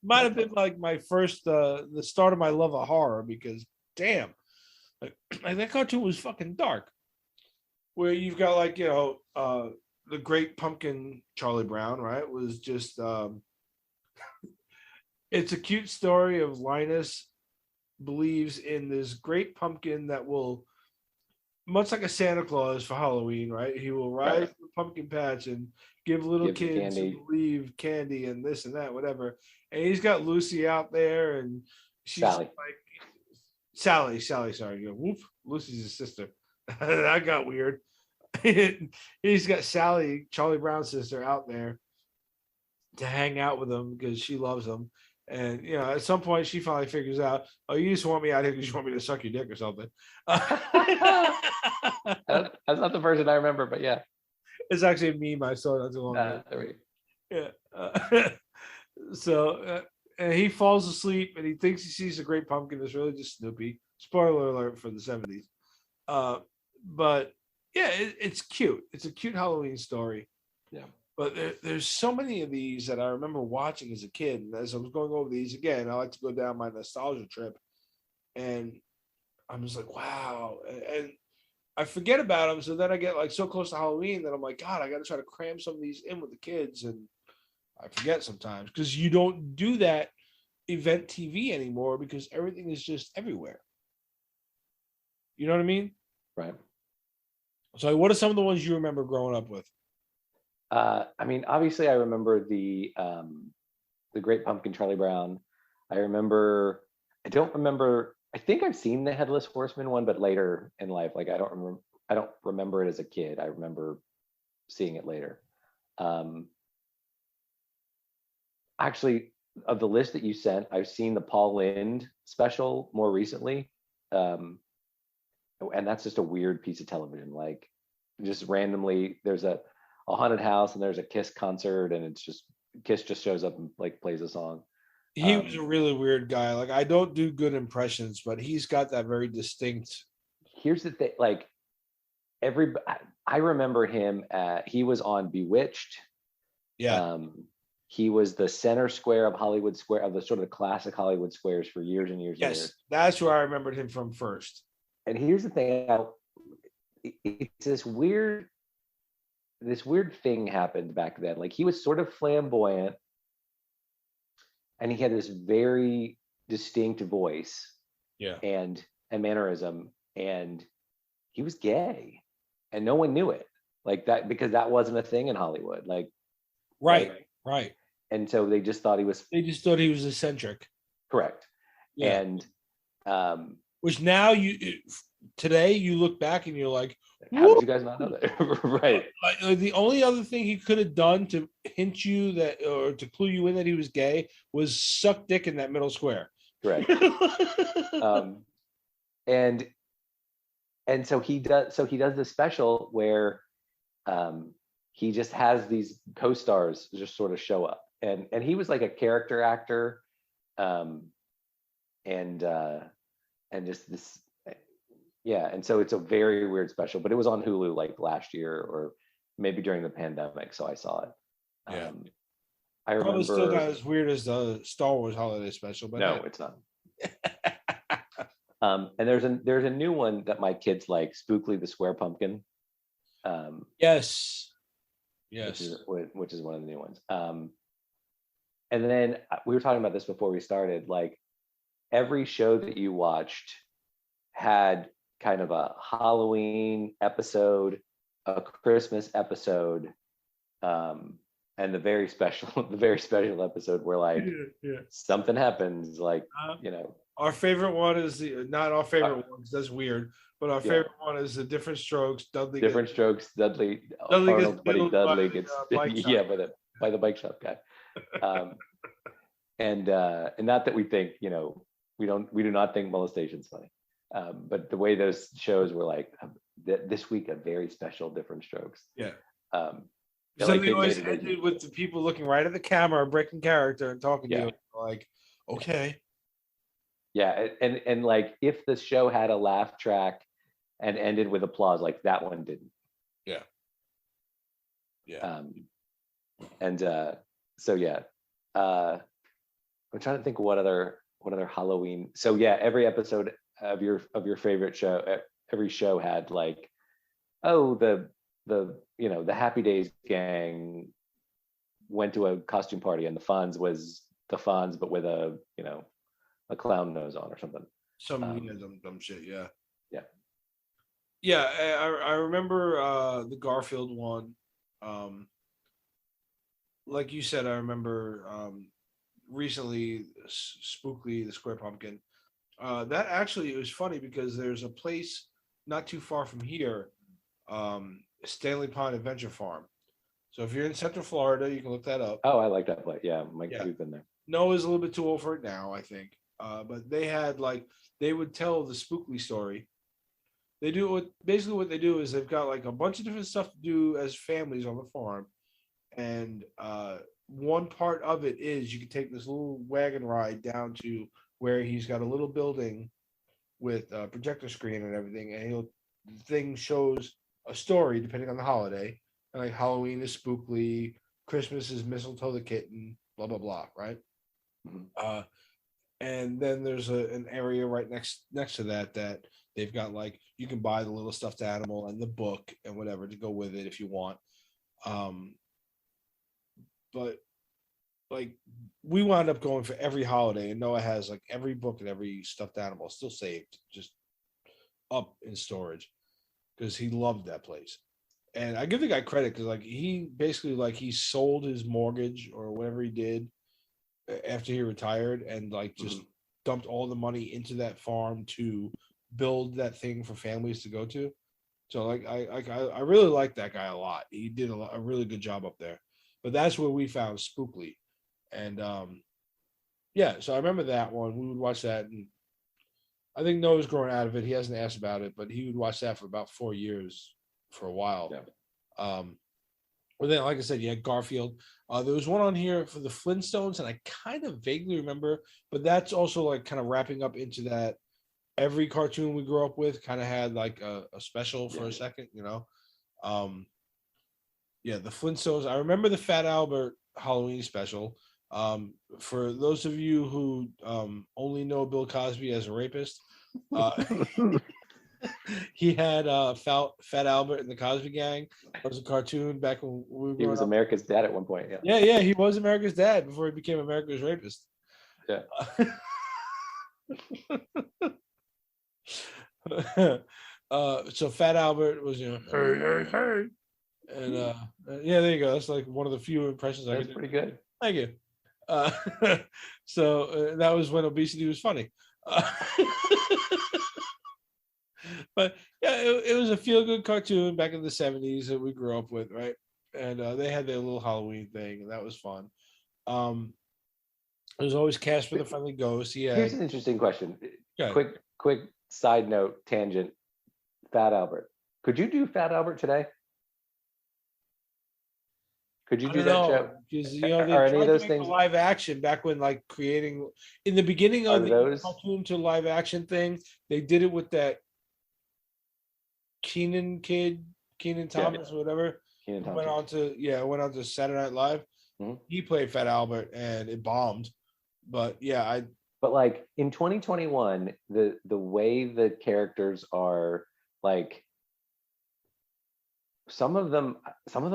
Might have been like my first, the start of my love of horror, because damn, like that cartoon was fucking dark. Where you've got like, the Great Pumpkin Charlie Brown, right? Was just, it's a cute story of Linus believes in this great pumpkin that will much like a Santa Claus for Halloween, right? He will ride Right. the pumpkin patch and give little Give kids who candy. believe candy and this and that, whatever. And he's got Lucy out there, and she's Sally. like Sally. Sorry, whoop. Lucy's his sister. That got weird. He's got Sally, Charlie Brown's sister, out there to hang out with him because she loves him. And at some point, she finally figures out, "Oh, you just want me out here because you want me to suck your dick or something." That's not the version I remember, but yeah. It's actually a meme I saw not too long ago. Yeah. And he falls asleep and he thinks he sees a great pumpkin. It's really just Snoopy. Spoiler alert for the 70s. But yeah, it's cute. It's a cute Halloween story. Yeah. But there's so many of these that I remember watching as a kid. And as I was going over these again, I like to go down my nostalgia trip. And I'm just like, wow. And I forget about them. So then I get like so close to Halloween that I'm like, God, I got to try to cram some of these in with the kids. And I forget sometimes because you don't do that event TV anymore because everything is just everywhere. You know what I mean? Right. So what are some of the ones you remember growing up with? I mean, obviously I remember the Great Pumpkin, Charlie Brown. I don't remember, I think I've seen the Headless Horseman one, but later in life, like I don't remember it as a kid. I remember seeing it later. Actually, of the list that you sent, I've seen the Paul Lynde special more recently. And that's just a weird piece of television. Like just randomly, there's a haunted house and there's a Kiss concert, and it's just Kiss just shows up and like plays a song. He was a really weird guy. Like I don't do good impressions, but he's got that very distinct. Here's the thing, like I remember him. He was on Bewitched. Yeah. He was the center square of Hollywood Square, of the sort of the classic Hollywood squares for years and years. Yes, that's where I remembered him from first. And here's the thing: it's this weird thing happened back then. Like he was sort of flamboyant, and he had this very distinct voice, and mannerism, and he was gay, and no one knew it, like that, because that wasn't a thing in Hollywood. Like, right. And so they just thought he was. They just thought he was eccentric. Correct. Yeah. And which now today you look back and you're like, how did you guys not know that? Right. Like, the only other thing he could have done to hint you that, or to clue you in that he was gay, was suck dick in that middle square. Correct. And so he does this special where he just has these co-stars just sort of show up, and he was like a character actor, and just this. Yeah, and so it's a very weird special, but it was on Hulu like last year or maybe during the pandemic, so I saw it. Yeah, I remember. It's still not as weird as the Star Wars holiday special, but no, it's not. And there's a new one that my kids like, Spookly the Square Pumpkin. Yes. Which is one of the new ones. And then we were talking about this before we started. Like every show that you watched had kind of a Halloween episode, a Christmas episode, and the very special episode where like something happens, like Our favorite one is not our favorite one because that's weird, but our favorite one is the Different Strokes. Dudley gets Dudley gets by the bike shop guy. And not that we think we do not think molestation's funny. But the way those shows were like this week, a very special Different Strokes. Yeah. Something always ended with the people looking right at the camera, breaking character, and talking to you like, okay. Yeah, and like if the show had a laugh track and ended with applause, like that one didn't. Yeah. So yeah. I'm trying to think what other Halloween. So yeah, every episode of your favorite show, every show had like, the Happy Days gang went to a costume party and the Fonz was the Fonz but with a clown nose on or something. Some dumb shit. Yeah. Yeah, I remember the Garfield one. Um, like you said, I remember recently Spookly the Square Pumpkin. That actually it was funny because there's a place not too far from here, Stanley Pond Adventure Farm. So if you're in Central Florida, you can look that up. Oh, I like that place. Yeah, Yeah, we've been there. Noah's a little bit too old for it now, I think. But they had like they would tell the Spookly story. They do basically what they do is they've got like a bunch of different stuff to do as families on the farm, and one part of it is you can take this little wagon ride down to where he's got a little building with a projector screen and everything, and the thing shows a story depending on the holiday. And like Halloween is Spookly, Christmas is Mistletoe the Kitten, blah blah blah, right? Mhm. And then there's an area right next to that they've got like you can buy the little stuffed animal and the book and whatever to go with it if you want. Um, but like we wound up going for every holiday, and Noah has like every book and every stuffed animal still saved, just up in storage because he loved that place. And I give the guy credit because like he basically like he sold his mortgage or whatever he did after he retired and like just dumped all the money into that farm to build that thing for families to go to. So like I really like that guy a lot. He did a really good job up there. But that's where we found Spookly. And yeah, so I remember that one. We would watch that, and I think Noah's growing out of it. He hasn't asked about it, but he would watch that for about 4 years for a while. Yeah. Well, then, like I said, you had Garfield. There was one on here for the Flintstones, and I kind of vaguely remember, but that's also like kind of wrapping up into that. Every cartoon we grew up with kind of had like a special for a second, you know. Yeah, the Flintstones. I remember the Fat Albert Halloween special. For those of you who only know Bill Cosby as a rapist, he had Fat Albert and the Cosby Gang. That was a cartoon back when we were He was up. America's dad at one point. Yeah. Yeah, he was America's dad before he became America's rapist. Yeah. So Fat Albert was, you know, hey, hey, hey. And yeah, there you go. That's like one of the few impressions I could do. Pretty good. Thank you. So that was when obesity was funny. But yeah, it was a feel-good cartoon back in the 70s that we grew up with, right? And they had their little Halloween thing, and that was fun. There was always Casper the Friendly Ghost. Here's an interesting question. Okay. Quick side note, tangent. Fat Albert. Could you do Fat Albert today? Could you do that show? Because you know they Are tried any of to those make things the live action back when like creating in the beginning of the cartoon to live action thing, they did it with that Keenan Thomas, or whatever. Keenan Thompson. Went on to Saturday Night Live. Mm-hmm. He played Fat Albert and it bombed. But yeah, But like in 2021, the way the characters are like some of them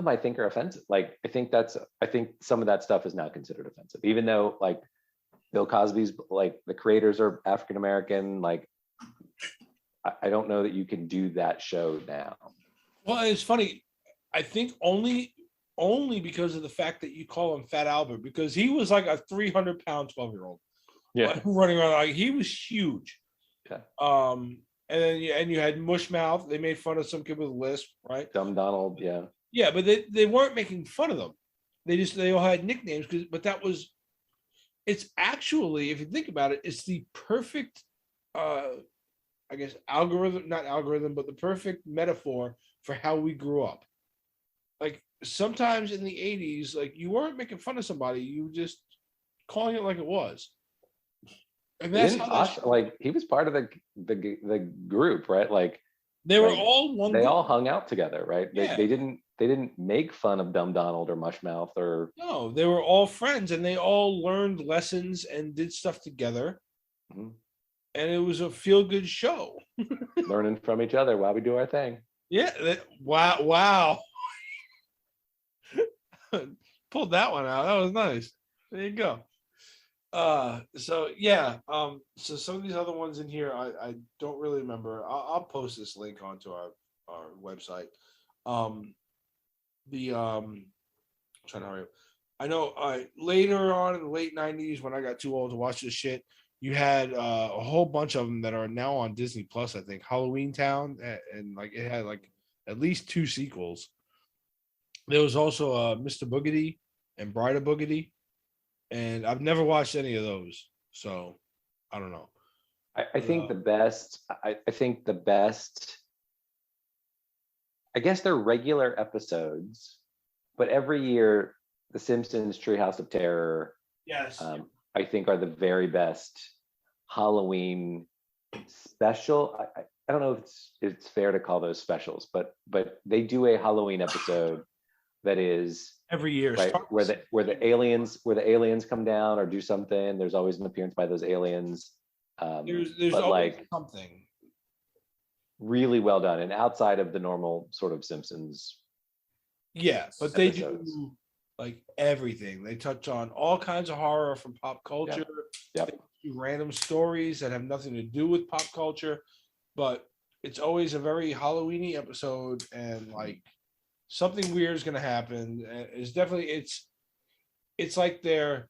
I think are offensive. Like I think some of that stuff is now considered offensive, even though like Bill Cosby's like the creators are African American. Like I don't know that you can do that show now. Well, it's funny. I think only because of the fact that you call him Fat Albert, because he was like a 300-pound 12-year-old. Yeah, running around like he was huge. Yeah. And then you had Mushmouth. They made fun of some kid with a lisp, right? Dumb Donald, yeah. Yeah, but they weren't making fun of them. They all had nicknames, but it's actually, if you think about it, it's the perfect I guess not algorithm, but the perfect metaphor for how we grew up. Like sometimes in the 80s, like you weren't making fun of somebody, you were just calling it like it was. And that's like he was part of the group, right? Like they were all one. They group. all hung out together, right? Yeah. They didn't make fun of Dumb Donald or Mushmouth or no. They were all friends, and they all learned lessons and did stuff together. Mm-hmm. And it was a feel-good show. Learning from each other while we do our thing. Yeah. Wow. Pulled that one out. That was nice. There you go. So yeah. So some of these other ones in here, I don't really remember. I'll post this link onto our our website. I'm trying to hurry up. I know later on in the late 90s when I got too old to watch this shit, you had a whole bunch of them that are now on Disney Plus, I think. Halloween Town, and like it had like at least 2 sequels. There was also Mr. Boogedy and Bride of Boogedy, and I've never watched any of those, so I don't know. I think the best. I think the best. I guess they're regular episodes, but every year, The Simpsons, Treehouse of Terror, Yes. I think are the very best Halloween special. I don't know if it's fair to call those specials, but they do a Halloween episode that is every year, right where the aliens come down or do something. There's always an appearance by those aliens. There's but always like something really well done and outside of the normal sort of Simpsons. Yeah, but they episodes. do like everything. They touch on all kinds of horror from pop culture. Yep. They do random stories that have nothing to do with pop culture, but it's always a very Halloweeny episode, and like something weird is going to happen. It's definitely it's like their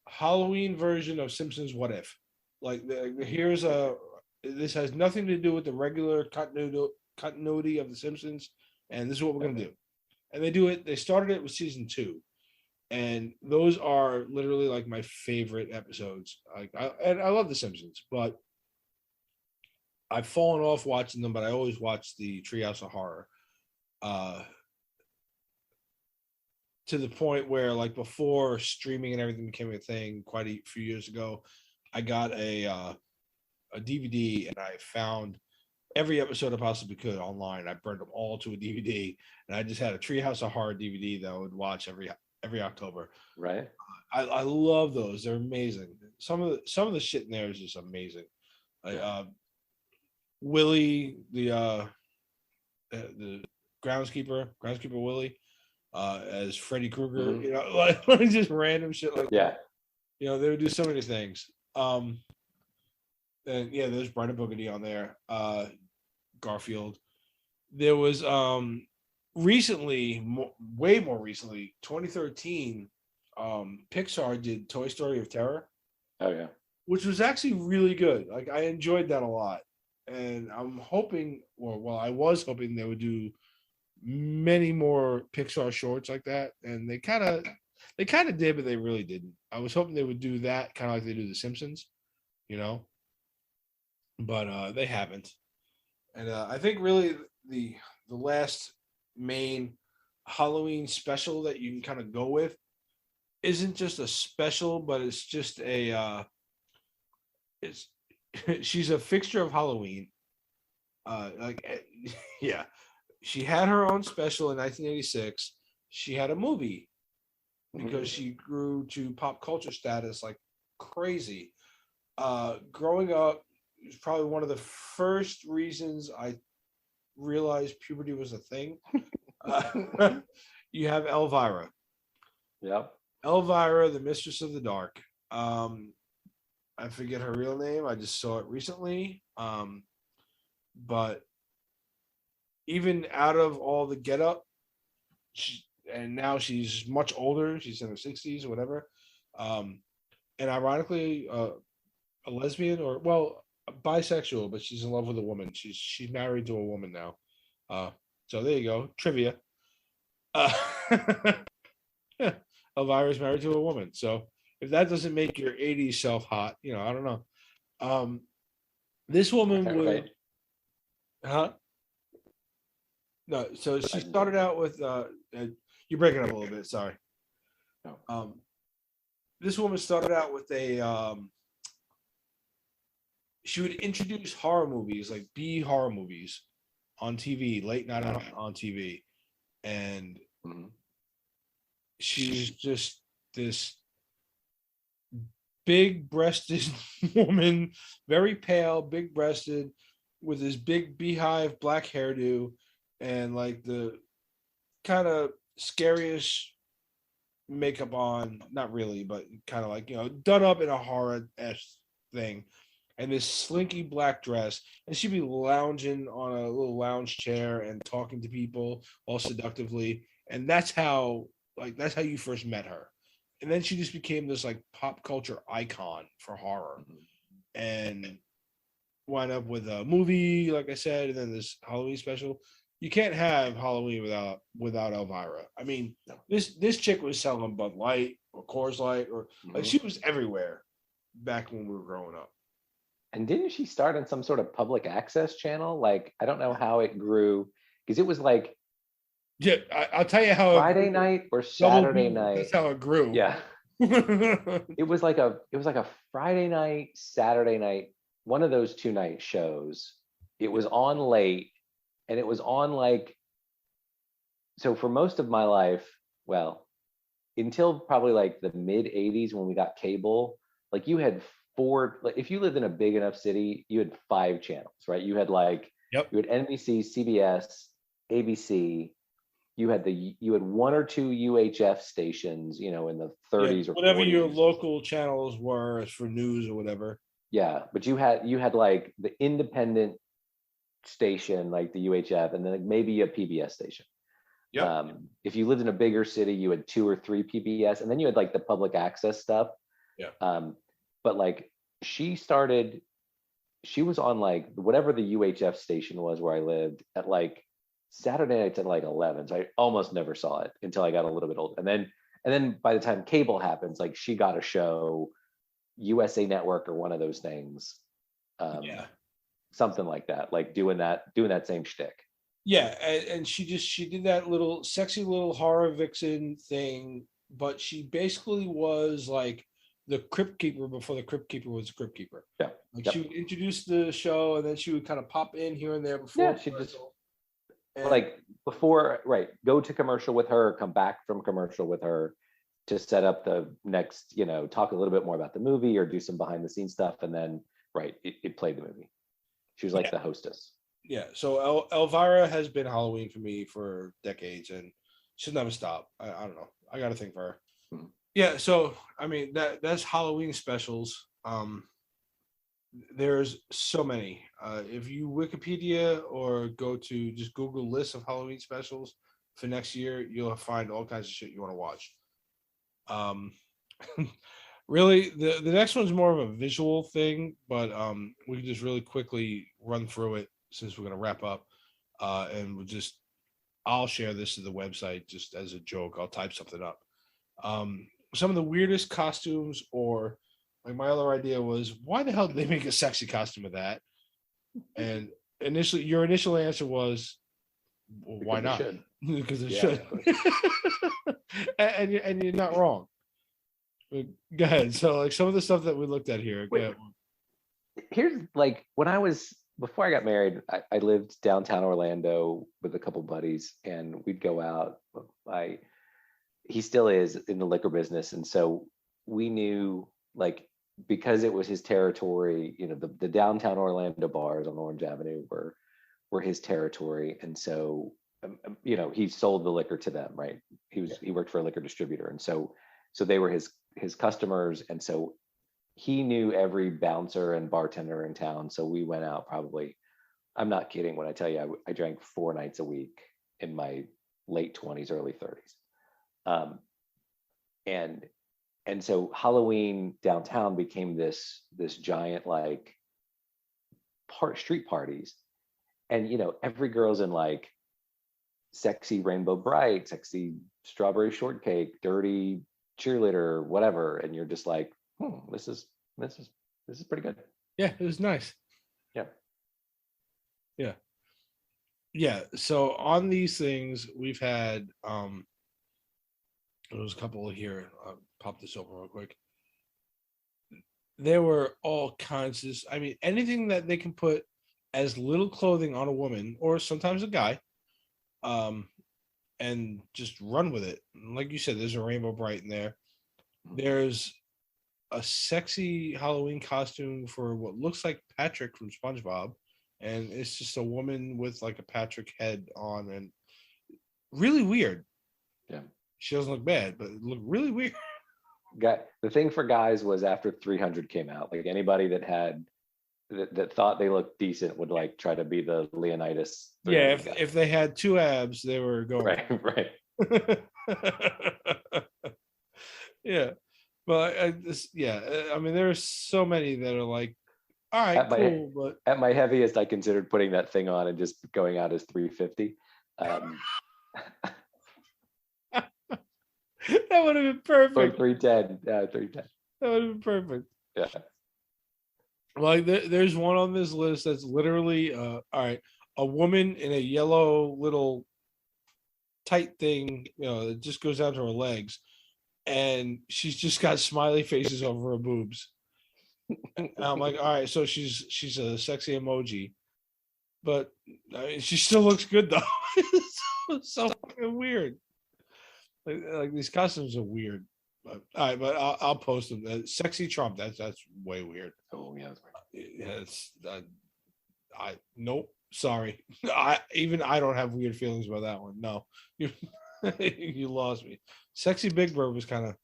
Halloween version of Simpsons What If. Like this has nothing to do with the regular continuity of the Simpsons, and this is what we're going to do. And they started it with season 2, and those are literally like my favorite episodes. I love the Simpsons, but I've fallen off watching them, but I always watch the Treehouse of Horror. To the point where, like, before streaming and everything became a thing quite a few years ago, I got a DVD, and I found every episode I possibly could online. I burned them all to a DVD, and I just had a Treehouse of Horror DVD that I would watch every October. Right. I love those. They're amazing. Some of the shit in there is just amazing. Willie, the groundskeeper Willie, as Freddy Krueger, Mm-hmm. like just random shit like that. They would do so many things. And there's Bride of Boogedy on there. Garfield. There was recently, way more recently, 2013, Pixar did Toy Story of Terror. Oh yeah. Which was actually really good. Like I enjoyed that a lot. And I'm hoping, I was hoping they would do many more Pixar shorts like that. And they kind of did, but they really didn't. I was hoping they would do that kind of like they do The Simpsons, but they haven't. And I think really the last main Halloween special that you can kind of go with isn't just a special, but it's just she's a fixture of Halloween. She had her own special in 1986. She had a movie because she grew to pop culture status like crazy. Growing up, it was probably one of the first reasons I realized puberty was a thing. You have Elvira. Yep. Elvira, the Mistress of the Dark. I forget her real name. I just saw it recently. But even out of all the get up, and now she's much older. She's in her 60s or whatever. And ironically, a lesbian bisexual, but she's in love with a woman. She's married to a woman now. So there you go. Trivia. Elvira's married to a woman. So if that doesn't make your 80s self hot, I don't know. This woman would, huh? No. So she started out with. You're breaking up a little bit. Sorry. No. This woman started out with a. She would introduce horror movies, like B horror movies, on TV, late night on TV, and she's just this big-breasted woman, very pale, big-breasted, with this big beehive black hairdo, and like the kind of scariest makeup on, not really, but kind of like done up in a horror-esque thing. and this slinky black dress, and she'd be lounging on a little lounge chair and talking to people all seductively, and that's how you first met her. And then she just became this like pop culture icon for horror, and wind up with a movie, like I said, and then this Halloween special. You can't have Halloween without Elvira. I mean, this chick was selling Bud Light or Coors Light, or like she was everywhere back when we were growing up. And didn't she start on some sort of public access channel? Like, I don't know how it grew, because it was like, yeah, I'll tell you how Friday night or Saturday night. That's how it grew. Yeah. It was like a Friday night, Saturday night, one of those 2-night shows. It was on late, and it was on like, so for most of my life, well, until probably like the mid 80s when we got cable, like you had 4, like if you lived in a big enough city, you had 5 channels, right? You had like, you had NBC, CBS, ABC. You had 1 or 2 UHF stations, in the 30s or whatever 40s. your local channels were as for news or whatever. Yeah, but you had like the independent station, like the UHF, and then like maybe a PBS station. Yeah. If you lived in a bigger city, you had 2 or 3 PBS, and then you had like the public access stuff. Yeah. But like she was on like whatever the UHF station was where I lived at like Saturday nights at like 11. So I almost never saw it until I got a little bit older. And then by the time cable happens, like she got a show, USA Network or one of those things. Something like that, like doing that same shtick. Yeah, and she did that little sexy little horror vixen thing, but she basically was like the Crypt Keeper before the Crypt Keeper was the Crypt Keeper. Yeah. Like she would introduce the show, and then she would kind of pop in here and there before. Yeah, she just like before, right? Go to commercial with her, come back from commercial with her to set up the next, talk a little bit more about the movie or do some behind the scenes stuff, and then it played the movie. She was like the hostess. Yeah. So Elvira has been Halloween for me for decades, and she'll never stop. I don't know. I got to think for her. Yeah. So I mean that's Halloween specials. There's so many. If you Wikipedia or go to just Google lists of Halloween specials for next year, you'll find all kinds of shit you want to watch. Really, the next one's more of a visual thing, but we can just really quickly run through it since we're going to wrap up. And I'll share this to the website just as a joke. I'll type something up. Some of the weirdest costumes, or like my other idea was, why the hell did they make a sexy costume of that? And your initial answer was, well, why not? Because it should. and you're not wrong. Go ahead. So like some of the stuff that we looked at here. Here's like before I got married, I lived downtown Orlando with a couple buddies, and we'd go out. He still is in the liquor business, and so we knew, like, because it was his territory, the downtown Orlando bars on Orange Avenue were his territory, and so he sold the liquor to them, right? He worked for a liquor distributor, and so they were his customers, and so he knew every bouncer and bartender in town. So we went out probably, I'm not kidding when I tell you, I drank 4 nights a week in my late 20s, early 30s. And so Halloween downtown became this giant like street parties. And every girl's in like sexy Rainbow Bright, sexy strawberry shortcake, dirty cheerleader, whatever, and you're just like, this is pretty good. Yeah, it was nice. Yeah. So on these things, we've had there was a couple here. I'll pop this open real quick. There were all kinds of, I mean, anything that they can put as little clothing on a woman or sometimes a guy, and just run with it. Like you said, there's a Rainbow Bright in there. There's a sexy Halloween costume for what looks like Patrick from SpongeBob, and it's just a woman with like a Patrick head on, and really weird. Yeah, she doesn't look bad, but it looked really weird. The thing for guys was after 300 came out, like anybody that had that thought they looked decent would like try to be the Leonidas. Yeah, guy. if they had two abs, they were going. Right. Yeah, but I mean, there are so many that are like, all right, cool, but at my heaviest, I considered putting that thing on and just going out as 350. That would have been perfect. Or 310. Yeah, 310. That would have been perfect. Yeah. Like there's one on this list that's literally all right, a woman in a yellow little tight thing, it just goes down to her legs, and she's just got smiley faces over her boobs. And I'm like, all right, so she's a sexy emoji, but I mean, she still looks good though. so fucking weird. Like these costumes are weird. But, all right, but I'll post them. Sexy Trump. That's way weird. Oh yeah, that's weird. Yeah, it's I nope. Sorry, I don't have weird feelings about that one. No, you you lost me. Sexy Big Bird was kind of.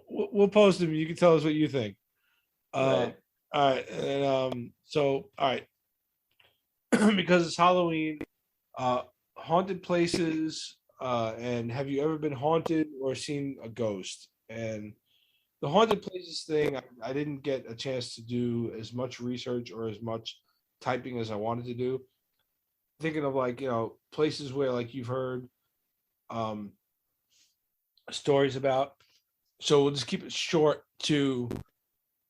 We'll post them. You can tell us what you think. Right. All right, and so all right, because it's Halloween, haunted places, and have you ever been haunted or seen a ghost? And the haunted places thing, I didn't get a chance to do as much research or as much typing as I wanted to do. Thinking of like, places where like you've heard stories about. So we'll just keep it short to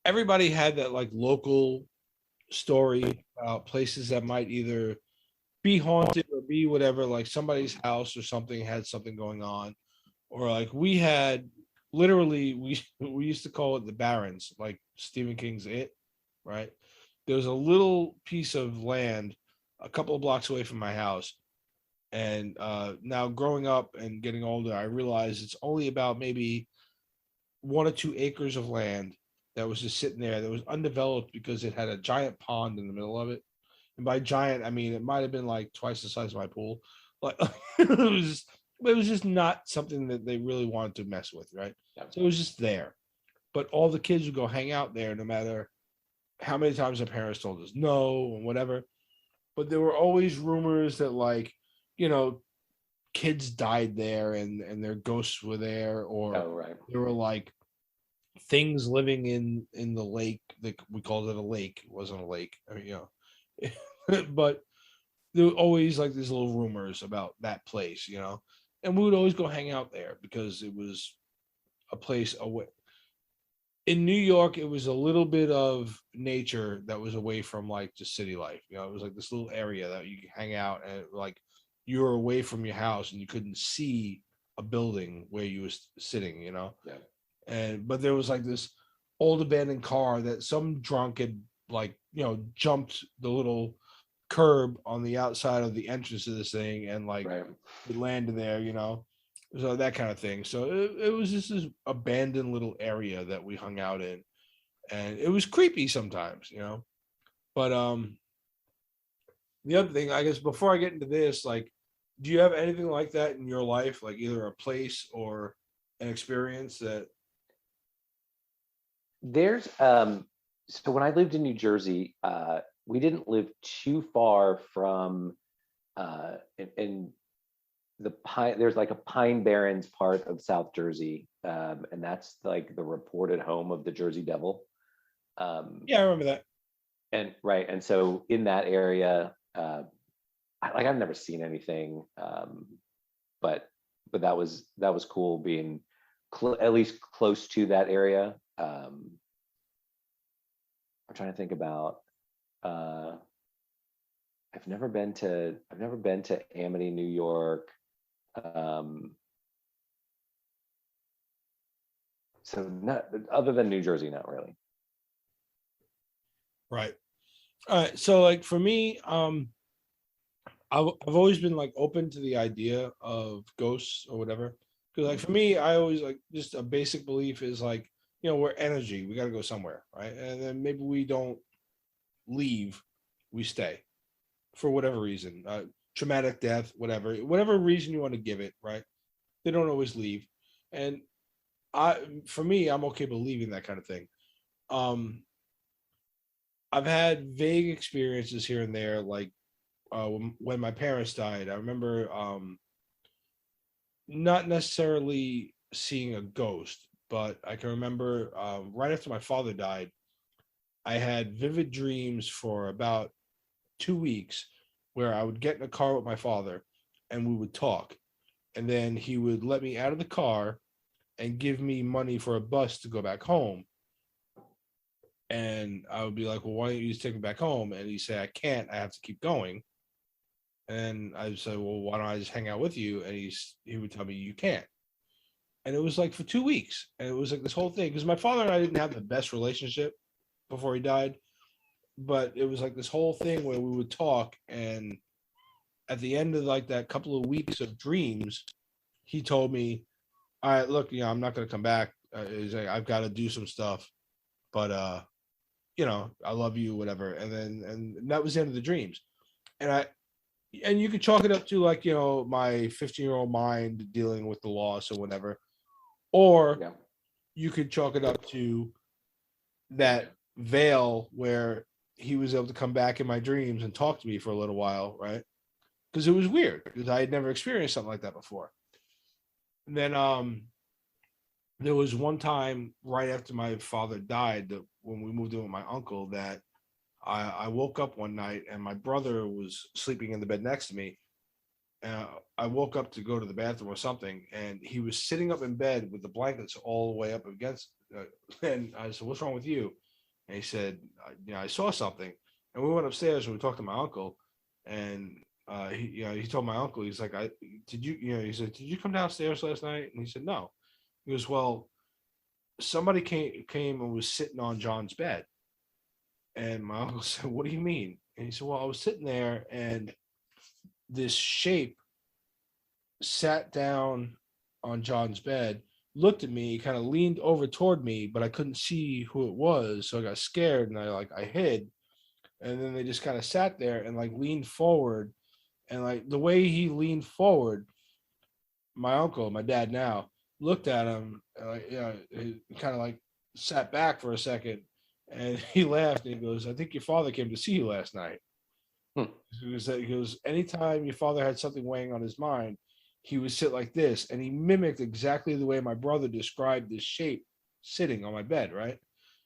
everybody had that like local story about places that might either be haunted or be whatever, like somebody's house or something had something going on. Or like we had literally we used to call it the Barrens, like Stephen King's It, right? There was a little piece of land a couple of blocks away from my house. And now growing up and getting older, I realized it's only about maybe 1 or 2 acres of land that was just sitting there that was undeveloped because it had a giant pond in the middle of it. And by giant, I mean it might have been like twice the size of my pool. Like it was just not something that they really wanted to mess with, right? So it was just there. But all the kids would go hang out there no matter how many times their parents told us no and whatever. But there were always rumors that like, kids died there and their ghosts were there, or there were like things living in the lake. That we called it a lake. It wasn't a lake. I mean, but there were always like these little rumors about that place, and we would always go hang out there because it was a place away. In New York, it was a little bit of nature that was away from like just city life. It was like this little area that you could hang out and like you were away from your house and you couldn't see a building where you was sitting, Yeah. But there was like this old abandoned car that some drunk had like, jumped the little curb on the outside of the entrance of this thing and like it landed there, so that kind of thing. So it was just this abandoned little area that we hung out in, and it was creepy sometimes, But the other thing, I guess, before I get into this, like, do you have anything like that in your life, like either a place or an experience that? There's so when I lived in New Jersey, we didn't live too far from in the Pine. There's like a Pine Barrens part of South Jersey, and that's like the reported home of the Jersey Devil. Yeah, I remember that. And so in that area, I've never seen anything, but that was cool being at least close to that area. I'm trying to think about. I've never been to Amity, New York. So not other than New Jersey, not really. Right. All right. So like for me, I've always been like open to the idea of ghosts or whatever. Because like for me, I always like just a basic belief is like, we're energy. We got to go somewhere, right? And then maybe we don't leave, we stay for whatever reason, traumatic death, whatever reason you want to give it, right? They don't always leave. And I'm okay believing that kind of thing. I've had vague experiences here and there, like when my parents died. I remember not necessarily seeing a ghost, but I can remember right after my father died, I had vivid dreams for about 2 weeks where I would get in a car with my father and we would talk. And then he would let me out of the car and give me money for a bus to go back home. And I would be like, well, why don't you just take me back home? And he'd say, I can't, I have to keep going. And I would say, well, why don't I just hang out with you? And he would tell me, you can't. And it was like for 2 weeks. And it was like this whole thing. Because my father and I didn't have the best relationship before he died. But it was like this whole thing where we would talk. And at the end of like that couple of weeks of dreams, he told me, all right, look, I'm not going to come back. He's like, I've got to do some stuff. But, I love you, whatever. And that was the end of the dreams. And you could chalk it up to like, my 15-year-old mind dealing with the loss or whatever. Or you could chalk it up to that veil where he was able to come back in my dreams and talk to me for a little while, right? Because it was weird because I had never experienced something like that before. And then there was one time right after my father died that when we moved in with my uncle that I woke up one night and my brother was sleeping in the bed next to me. I woke up to go to the bathroom or something, and he was sitting up in bed with the blankets all the way up against. And I said, "What's wrong with you?" And he said, "I saw something." And we went upstairs and we talked to my uncle, and he told my uncle, he's like, he said, "Did you come downstairs last night?" And he said, "No." He goes, "Well, somebody came and was sitting on John's bed." And my uncle said, "What do you mean?" And he said, "Well, I was sitting there and this shape sat down on John's bed, looked at me, kind of leaned over toward me, but I couldn't see who it was. So I got scared and I hid. And then they just kind of sat there and like leaned forward. And like the way he leaned forward, my uncle, my dad now, looked at him, he kind of like sat back for a second. And he laughed and he goes, "I think your father came to see you last night." He goes, anytime your father had something weighing on his mind, he would sit like this. And he mimicked exactly the way my brother described this shape sitting on my bed, right?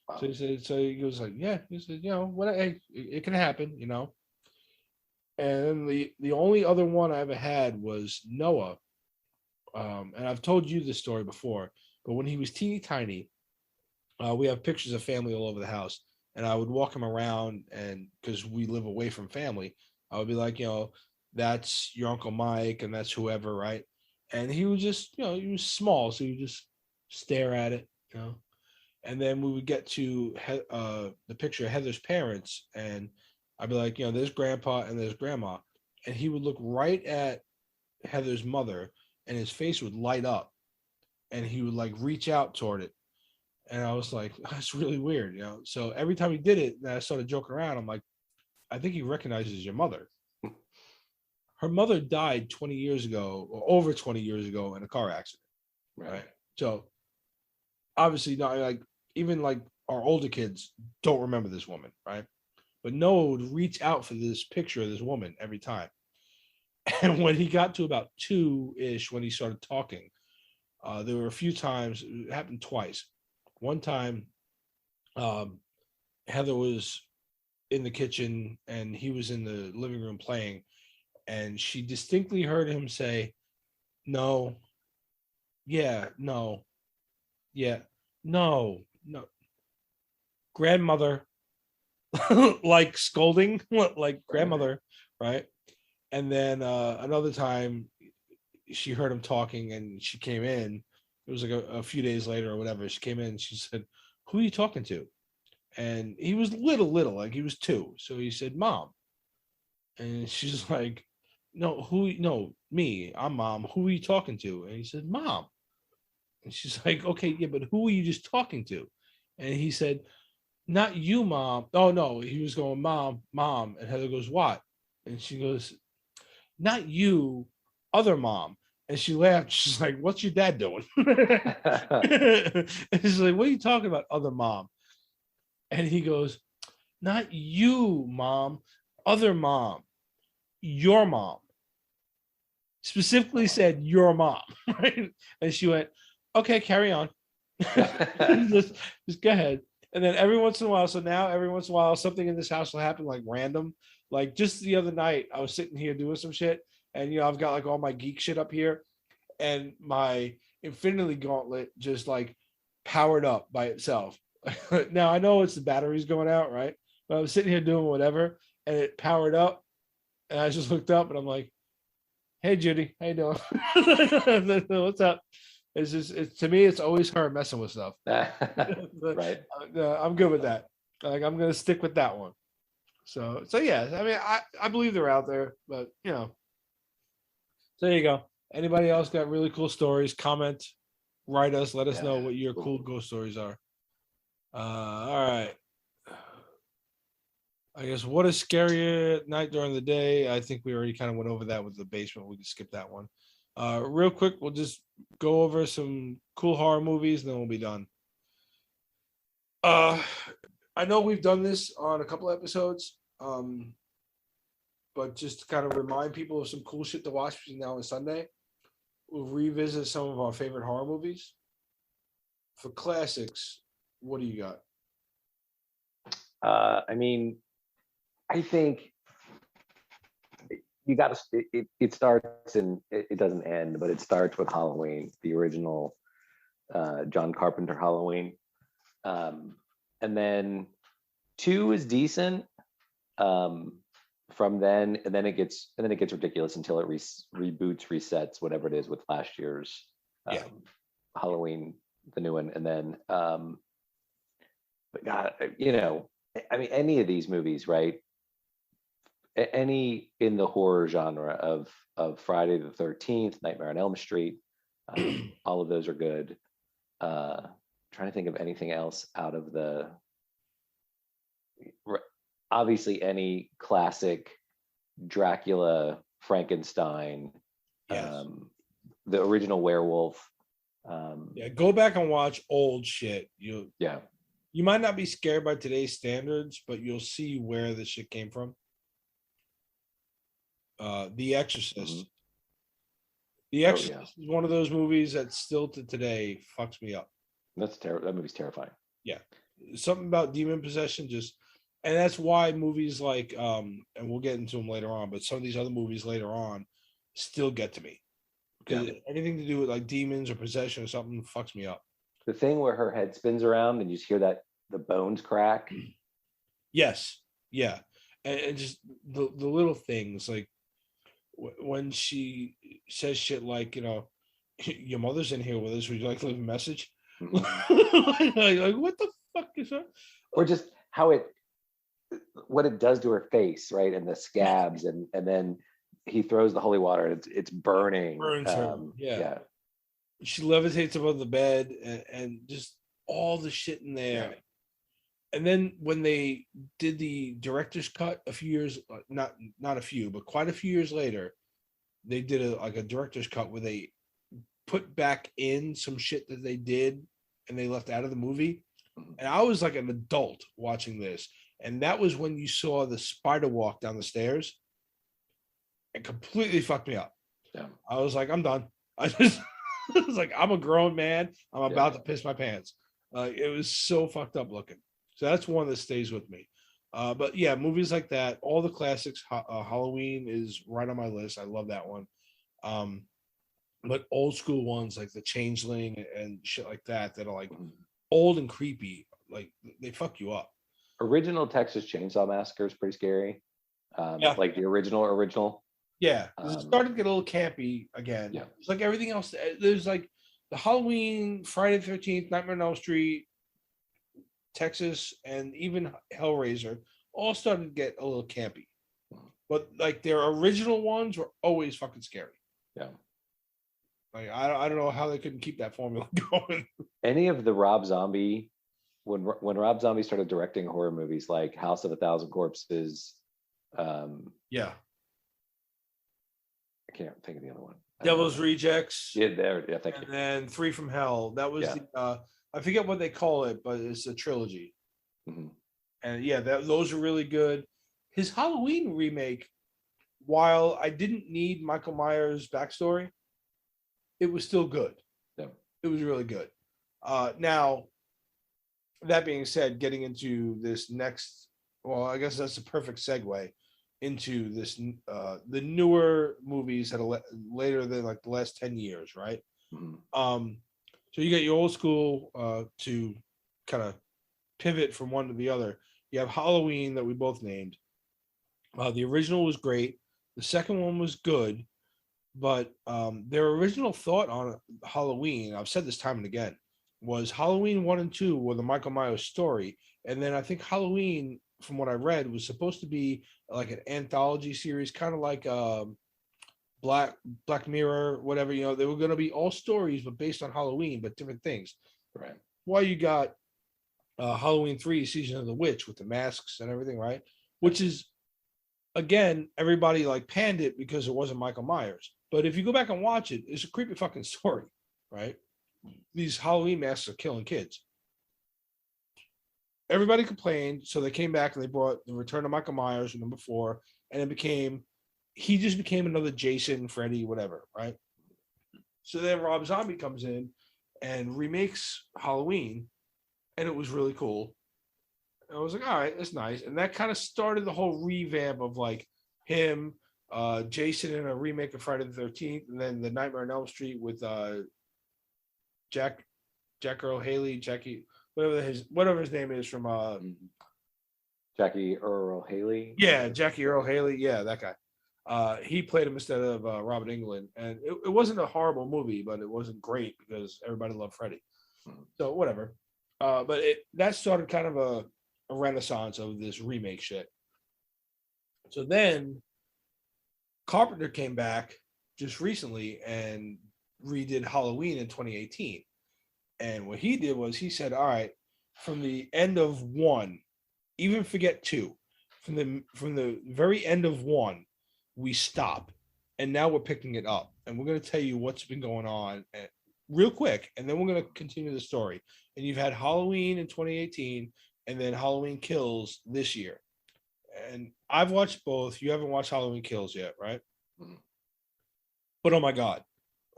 Wow. So he goes like, yeah, he said, hey, it can happen, And the only other one I ever had was Noah. And I've told you this story before, but when he was teeny tiny, we have pictures of family all over the house, and I would walk him around, and because we live away from family, I would be like, that's your Uncle Mike, and that's whoever, right? And he would just, he was small, so he would just stare at it, And then we would get to the picture of Heather's parents, and I'd be like, there's Grandpa and there's Grandma, and he would look right at Heather's mother, and his face would light up, and he would like reach out toward it. And I was like, that's really weird, So every time he did it, and I started joking around. I'm like, I think he recognizes your mother. Her mother died 20 years ago, or over 20 years ago, in a car accident. Right. So obviously, not like even like our older kids don't remember this woman, right? But Noah would reach out for this picture of this woman every time. And when he got to about 2-ish, when he started talking, there were a few times, it happened twice. One time, Heather was in the kitchen and he was in the living room playing, and she distinctly heard him say, "No, yeah, no, yeah, no, no, grandmother," like scolding, like grandmother, right? And then another time, she heard him talking, and she came in. It was like a few days later or whatever. She came in and she said, "Who are you talking to?" And he was little, like he was 2. So he said, "Mom." And she's like, "No, no, me, I'm Mom. Who are you talking to?" And he said, "Mom." And she's like, "Okay, yeah, but who are you just talking to?" And he said, "Not you, Mom." Oh, no, he was going, "Mom, Mom." And Heather goes, "What?" And she goes, "Not you, other Mom." And she laughed. She's like, "What's your dad doing?" And she's like, "What are you talking about, other Mom?" And he goes, not you, mom, other mom, your mom. Specifically said your mom, right? And she went, okay, carry on. just go ahead. And then every once in a while, so now every once in a while, something in this house will happen like random. Like just the other night, I was sitting here doing some shit, and I've got like all my geek shit up here, and my Infinity Gauntlet just like powered up by itself. Now I know it's the batteries going out, right? But I was sitting here doing whatever, and it powered up, and I just looked up, and I'm like, "Hey, Judy, how you doing? What's up?" It's just to me, it's always her messing with stuff. Right. I'm good with that. Like I'm gonna stick with that one. So yeah. I mean, I believe they're out there, but So there you go. Anybody else got really cool stories? Comment, write us, let us know what your cool ghost stories are. All right. I guess what is scarier at night during the day? I think we already kind of went over that with the basement. We can skip that one. Real quick, we'll just go over some cool horror movies, and then we'll be done. I know we've done this on a couple episodes, but just to kind of remind people of some cool shit to watch between now and Sunday, we'll revisit some of our favorite horror movies. For classics, what do you got? I mean, I think you got to. It starts and it doesn't end, but it starts with Halloween, the original John Carpenter Halloween, and then 2 is decent. From then, and then it gets ridiculous until it reboots, resets, whatever it is with last year's Halloween, the new one, and then. But God, I mean, any of these movies, right? Any in the horror genre of Friday the 13th, Nightmare on Elm Street, all of those are good. Trying to think of anything else out of the. Obviously, any classic Dracula, Frankenstein, the original Werewolf. Go back and watch old shit. You might not be scared by today's standards, but you'll see where this shit came from. The Exorcist. Mm-hmm. The Exorcist is one of those movies that still to today fucks me up. That's terrible. That movie's terrifying. Yeah, something about demon possession and that's why movies like and we'll get into them later on, but some of these other movies later on still get to me because anything to do with like demons or possession or something fucks me up. The thing where her head spins around and you just hear that the bones crack. Yes, yeah, and just the little things like when she says shit like, your mother's in here with us. Would you like to leave a message? like what the fuck is that? Or just what it does to her face, right? And the scabs, and then he throws the holy water and it's burning. Burns her. Yeah. She levitates above the bed and just all the shit in there. Yeah. And then when they did the director's cut a few years, not a few, but quite a few years later, they did a director's cut where they put back in some shit that they did and they left out of the movie. And I was like an adult watching this. And that was when you saw the spider walk down the stairs and completely fucked me up. Yeah. I was like, I'm done. I was like, I'm a grown man. I'm about to piss my pants. It was so fucked up looking. So that's one that stays with me. But yeah, movies like that, all the classics. Halloween is right on my list. I love that one. But old school ones like The Changeling and shit like that are like old and creepy. Like they fuck you up. Original Texas Chainsaw Massacre is pretty scary. Like the original. Yeah, it started to get a little campy again. Yeah, it's like everything else. There's like the Halloween, Friday the 13th, Nightmare on Elm Street, Texas, and even Hellraiser all started to get a little campy. But like their original ones were always fucking scary. Yeah. Like I don't know how they couldn't keep that formula going. Any of the Rob Zombie, when Rob Zombie started directing horror movies like House of a Thousand Corpses, yeah. I can't think of the other one. Devil's Rejects. Yeah, there. Yeah, thank you. And then Three from Hell. That was the I forget what they call it, but it's a trilogy. Mm-hmm. And yeah, those are really good. His Halloween remake, while I didn't need Michael Myers' backstory, it was still good. Yeah. It was really good. Now, that being said, getting into this next, well, I guess that's a perfect segue into this, the newer movies that are later than like the last 10 years, right? Mhm. So you get your old school to kind of pivot from one to the other. You have Halloween that we both named. The original was great. The second one was good, but their original thought on Halloween, I've said this time and again, was Halloween 1 and 2 were the Michael Myers story. And then I think Halloween, from what I read, was supposed to be like an anthology series, kind of like Black Black Mirror, whatever. They were going to be all stories, but based on Halloween, but different things. Right. Why you got Halloween 3, Season of the Witch with the masks and everything, right? Which is, again, everybody like panned it because it wasn't Michael Myers. But if you go back and watch it, it's a creepy fucking story, right? These Halloween masks are killing kids. Everybody complained, so they came back and they brought the Return of Michael Myers, #4, and he just became another Jason, Freddy, whatever, right? So then Rob Zombie comes in and remakes Halloween, and it was really cool. I was like, all right, that's nice. And that kind of started the whole revamp of like him, Jason in a remake of Friday the 13th, and then the Nightmare on Elm Street with Jack Earl Haley, Jackie, whatever his name is from Jackie Earl Haley. Yeah, Jackie Earl Haley. Yeah, that guy. He played him instead of Robert Englund. And it wasn't a horrible movie, but it wasn't great because everybody loved Freddy. So whatever. But that started kind of a renaissance of this remake shit. So then Carpenter came back just recently and redid Halloween in 2018. And what he did was he said, all right, from the end of 1, even forget 2, from the very end of 1, we stop. And now we're picking it up. And we're going to tell you what's been going on real quick. And then we're going to continue the story. And you've had Halloween in 2018 and then Halloween Kills this year. And I've watched both. You haven't watched Halloween Kills yet, right? Mm-hmm. But oh my God.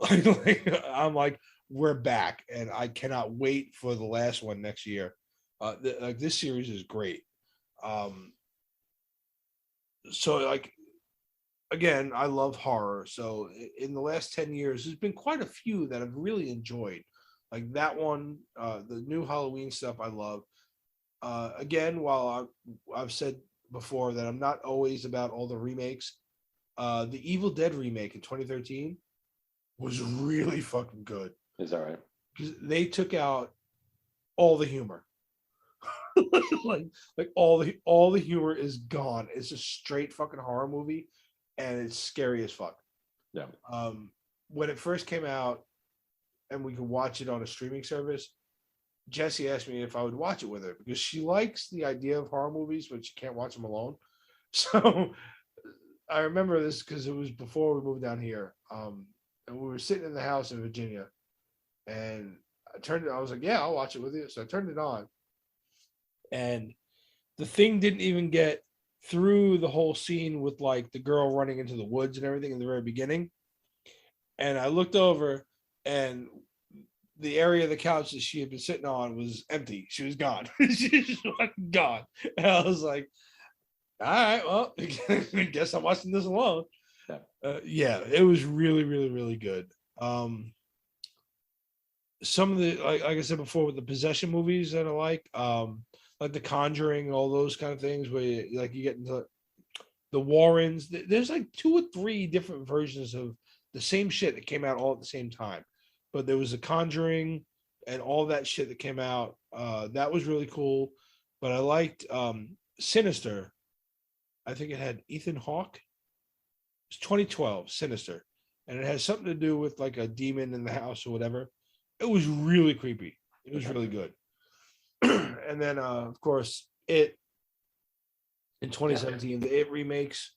I'm like, we're back. And I cannot wait for the last one next year. This series is great. So like, again, I love horror. So in the last 10 years, there's been quite a few that I've really enjoyed. Like that one, the new Halloween stuff I love. Again, while I've said before that I'm not always about all the remakes, the Evil Dead remake in 2013 was really fucking good. Is that right? Because they took out all the humor. like all the humor is gone. It's a straight fucking horror movie, and it's scary as fuck. Yeah. When it first came out, and we could watch it on a streaming service, Jessie asked me if I would watch it with her because she likes the idea of horror movies, but she can't watch them alone. So I remember this because it was before we moved down here, and we were sitting in the house in Virginia, and I was like, yeah, I'll watch it with you. So I turned it on, and the thing didn't even get through the whole scene with like the girl running into the woods and everything in the very beginning. And I looked over, and the area of the couch that she had been sitting on was empty. She was gone. She was fucking gone. And I was like, all right, well, I guess I'm watching this alone. Yeah, it was really, really, really good. Some of the, like I said before, with the possession movies that I like The Conjuring, all those kind of things where you get into the Warrens. There's like 2 or 3 different versions of the same shit that came out all at the same time. But there was The Conjuring and all that shit that came out. That was really cool. But I liked Sinister. I think it had Ethan Hawke. It's 2012, Sinister. And it has something to do with like a demon in the house or whatever. It was really creepy. It was really good. And then, of course, It in 2017, the It remakes.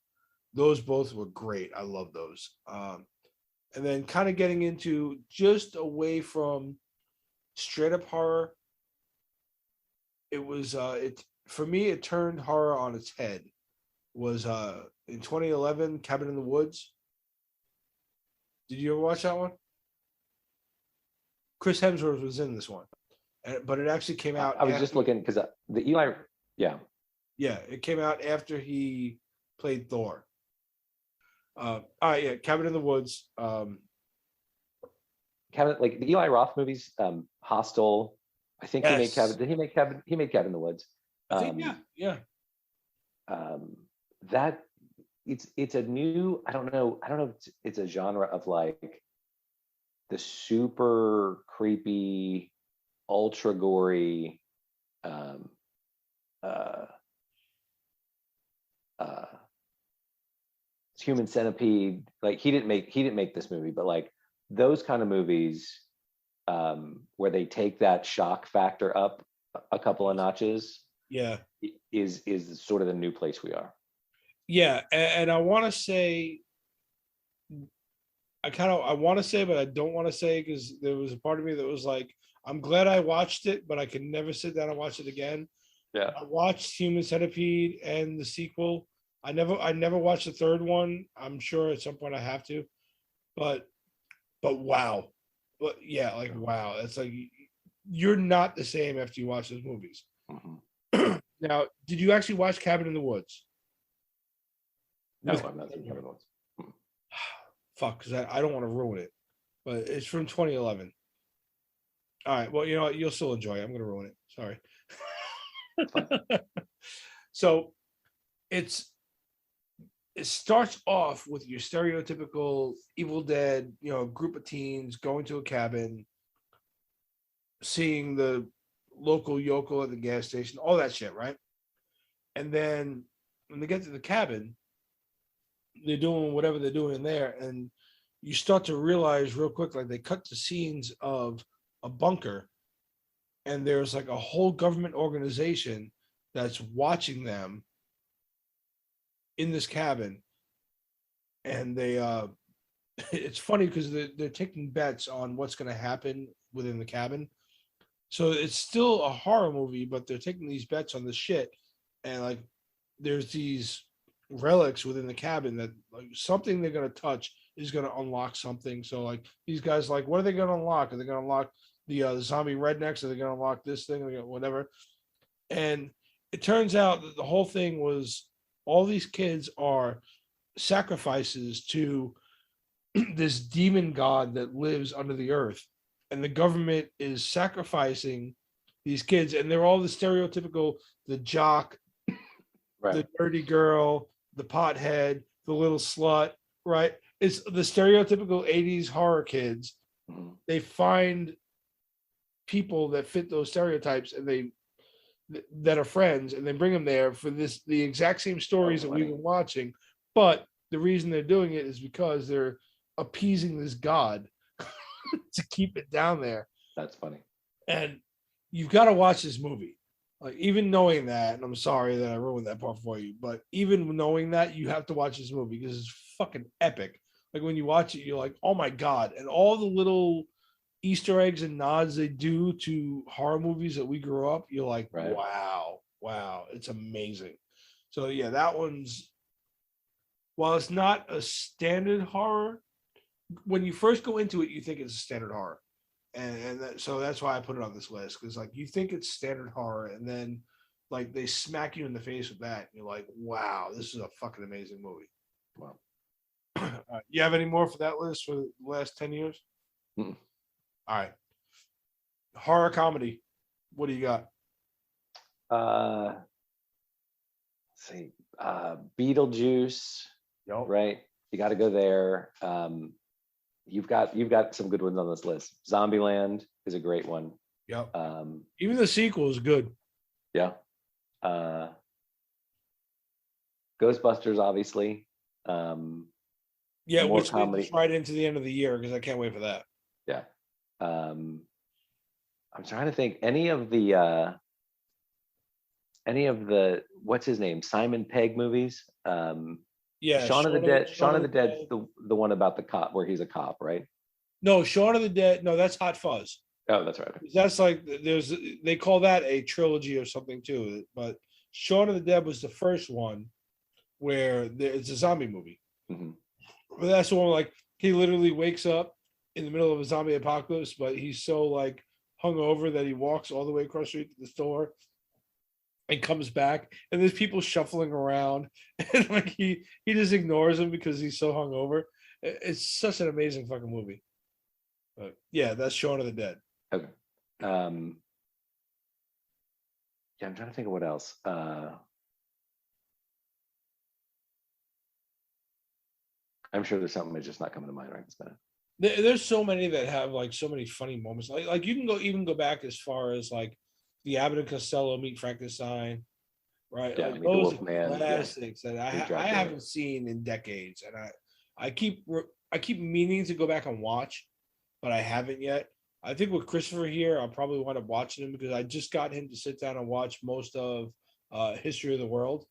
Those both were great. I love those. And then kind of getting into just away from straight up horror. It was for me, it turned horror on its head. Was in 2011, Cabin in the Woods. Did you ever watch that one? Chris Hemsworth was in this one, but it actually came out. I was just looking because the Eli, yeah, it came out after he played Thor. All right, yeah, Cabin in the Woods. Cabin, like the Eli Roth movies, Hostel. I think he made Cabin. Did he make Cabin? He made Cabin in the Woods. I think yeah. That it's a new. I don't know if it's a genre of like the super creepy, ultra gory, Human Centipede. Like he didn't make this movie, but like those kind of movies where they take that shock factor up a couple of notches. Yeah, is sort of the new place we are. Yeah, and I want to say, I want to say, but I don't want to say because there was a part of me that was like, I'm glad I watched it, but I can never sit down and watch it again. Yeah, I watched Human Centipede and the sequel. I never watched the third one. I'm sure at some point I have to, but wow, but yeah, like wow, it's like you're not the same after you watch those movies. Mm-hmm. Now, did you actually watch Cabin in the Woods? No, I'm not seen Cabin in the Woods. Fuck, because I don't want to ruin it, but it's from 2011. All right, well, you know what? You'll still enjoy it. I'm going to ruin it. Sorry. So it starts off with your stereotypical Evil Dead, group of teens going to a cabin, seeing the local yokel at the gas station, all that shit, right? And then when they get to the cabin, they're doing whatever they're doing in there, and you start to realize real quick, like they cut to scenes of a bunker, and there's like a whole government organization that's watching them in this cabin, and they it's funny because they're taking bets on what's going to happen within the cabin. So it's still a horror movie, but they're taking these bets on this shit, and like there's these relics within the cabin that like something they're going to touch is going to unlock something. So like these guys, like, what are they going to unlock? Are they going to unlock the zombie rednecks? Are they going to unlock this thing? Whatever. And it turns out that the whole thing was all these kids are sacrifices to this demon god that lives under the earth, and the government is sacrificing these kids, and they're all the stereotypical, the jock, right, the dirty girl, the pothead, the little slut, right? It's the stereotypical 80s horror kids. Mm-hmm. They find people that fit those stereotypes, and that are friends, and they bring them there for the exact same stories that we've been watching. But the reason they're doing it is because they're appeasing this god to keep it down there. That's funny. And you've got to watch this movie. Like, even knowing that, and I'm sorry that I ruined that part for you, but even knowing that, you have to watch this movie because it's fucking epic. Like, when you watch it, you're like, oh my God. And all the little Easter eggs and nods they do to horror movies that we grew up, you're like, right. Wow, it's amazing. So yeah, that one's, while it's not a standard horror, when you first go into it, you think it's a standard horror. So that's why I put it on this list, because like you think it's standard horror, and then like they smack you in the face with that, and you're like, wow, this is a fucking amazing movie. Wow. You have any more for that list for the last 10 years? Mm-mm. All right. Horror comedy. What do you got? Let's see. Beetlejuice. Yep. Right. You got to go there. You've got some good ones on this list. Zombieland is a great one. Yep. Even the sequel is good. Yeah. Ghostbusters, obviously. Yeah, which leads right into the end of the year, because I can't wait for that. Yeah. I'm trying to think any of the what's his name, Simon Pegg movies. Yeah, Shaun of the Dead's the one about the cop, where he's a cop, right? No, Shaun of the Dead. No, that's Hot Fuzz. Oh, that's right. That's like they call that a trilogy or something too. But Shaun of the Dead was the first one where it's a zombie movie. Mm-hmm. But that's the one like he literally wakes up in the middle of a zombie apocalypse, but he's so like hungover that he walks all the way across the street to the store and comes back, and there's people shuffling around, and like he just ignores him because he's so hungover. It's such an amazing fucking movie. But yeah, that's Shaun of the Dead. Okay. Yeah, I'm trying to think of what else. I'm sure there's something that's just not coming to mind right this minute. There's so many that have like so many funny moments. Like you can go back as far as like the Abbott and Costello Meet Frankenstein, right? Yeah, like Meet the those Wolfman, classics that I haven't seen in decades, and I keep meaning to go back and watch, but I haven't yet. I think with Christopher here, I'll probably wind up watching him because I just got him to sit down and watch most of History of the World.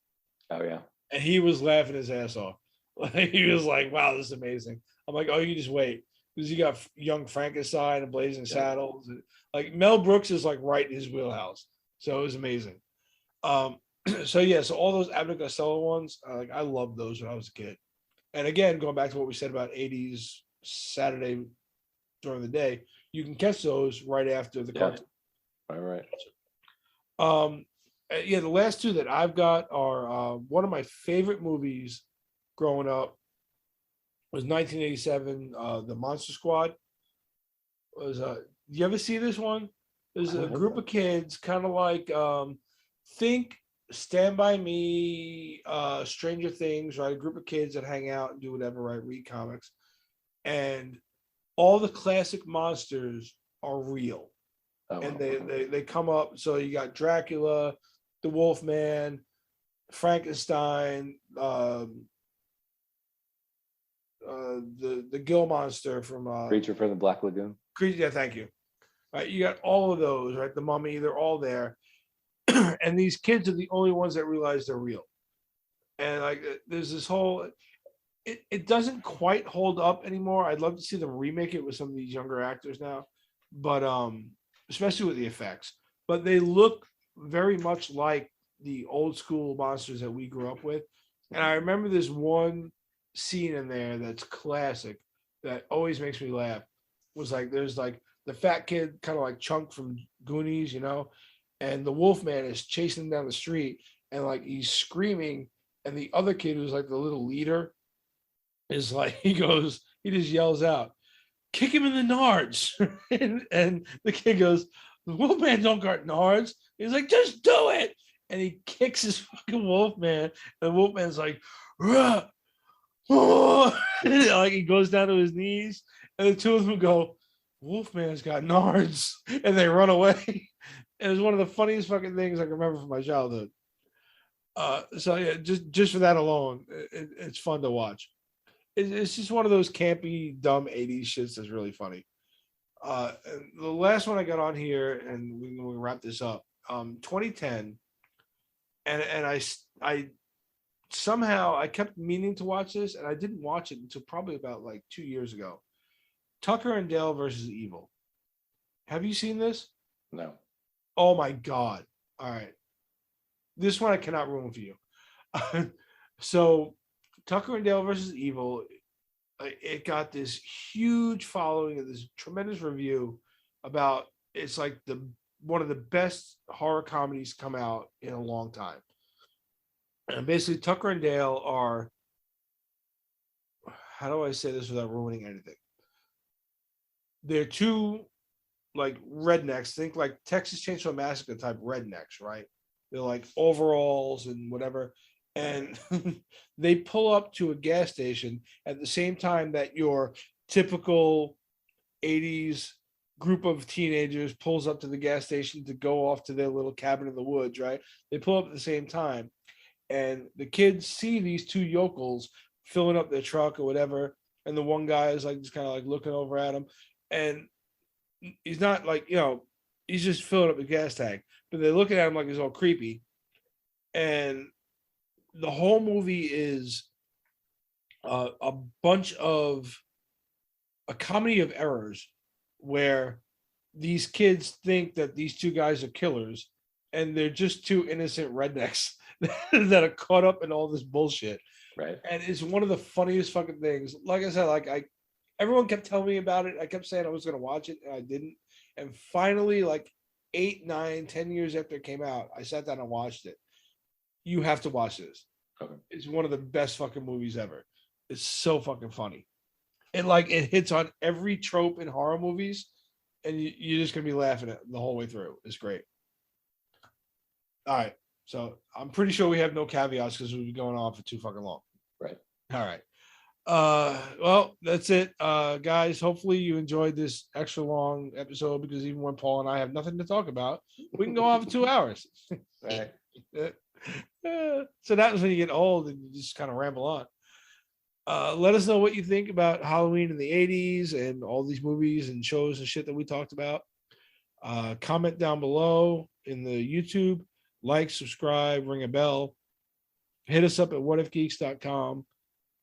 Oh yeah, and he was laughing his ass off. Like he was like, "Wow, this is amazing." I'm like, "Oh, you just wait." Because you got Young Frankenstein and Blazing Saddles. Like Mel Brooks is like right in his wheelhouse. So it was amazing. So yeah, so all those Abbott and Costello ones, like I loved those when I was a kid. And again, going back to what we said about 80s Saturday during the day, you can catch those right after the cartoon. All right. Yeah, the last two that I've got are one of my favorite movies growing up was 1987, The Monster Squad. Was you ever see this one? There's a group of kids, kind of like think Stand By Me, Stranger Things, right? A group of kids that hang out and do whatever, right? Read comics, and all the classic monsters are real, and they come up. So you got Dracula, the Wolfman, Frankenstein, the Gill monster from Creature from the Black Lagoon. Yeah, thank you. Right, you got all of those, right? The Mummy, they're all there, and these kids are the only ones that realize they're real. And like, there's this whole. It doesn't quite hold up anymore. I'd love to see them remake it with some of these younger actors now, but especially with the effects. But they look very much like the old school monsters that we grew up with. And I remember this one scene in there that's classic that always makes me laugh. Was like there's like the fat kid, kind of like Chunk from Goonies, and the Wolfman is chasing him down the street, and like he's screaming, and the other kid who's like the little leader is like he just yells out, "Kick him in the nards," and the kid goes, "The Wolfman don't got nards." He's like, "Just do it," and he kicks his fucking Wolfman, and the Wolfman's like, "Rah! Oh," like he goes down to his knees, and the two of them go, "Wolfman's got nards," and they run away. It was one of the funniest fucking things I can remember from my childhood. So yeah, just for that alone, it's fun to watch. It's just one of those campy, dumb 80s shits that's really funny. And the last one I got on here, and we can wrap this up. 2010, and I somehow I kept meaning to watch this, and I didn't watch it until probably about like 2 years ago. Tucker and Dale versus Evil. Have you seen this? No. Oh my God. All right. This one I cannot ruin for you. So Tucker and Dale versus Evil, it got this huge following and this tremendous review about it's like one of the best horror comedies come out in a long time. And basically Tucker and Dale are, how do I say this without ruining anything? They're two like rednecks, think like Texas Chainsaw Massacre type rednecks, right? They're like overalls and whatever. And they pull up to a gas station at the same time that your typical 80s group of teenagers pulls up to the gas station to go off to their little cabin in the woods, right? They pull up at the same time. And the kids see these two yokels filling up their truck or whatever. And the one guy is like just kind of like looking over at them. And he's not like, he's just filling up the gas tank. But they're looking at him like he's all creepy. And the whole movie is a comedy of errors where these kids think that these two guys are killers, and they're just two innocent rednecks that are caught up in all this bullshit. Right. And it's one of the funniest fucking things. Like I said, everyone kept telling me about it. I kept saying I was going to watch it, and I didn't. And finally, like 8, 9, 10 years after it came out, I sat down and watched it. You have to watch this. Okay. It's one of the best fucking movies ever. It's so fucking funny. It hits on every trope in horror movies, and you're just gonna be laughing at the whole way through. It's great. All right, so I'm pretty sure we have no caveats because we'll be going on for too fucking long. Right. All right. Well, that's it, guys. Hopefully you enjoyed this extra long episode, because even when Paul and I have nothing to talk about, we can go on for 2 hours. Right. So that was when you get old and you just kind of ramble on. Let us know what you think about Halloween in the 80s and all these movies and shows and shit that we talked about. Comment down below in the YouTube, like, subscribe, ring a bell. Hit us up at whatifgeeks.com,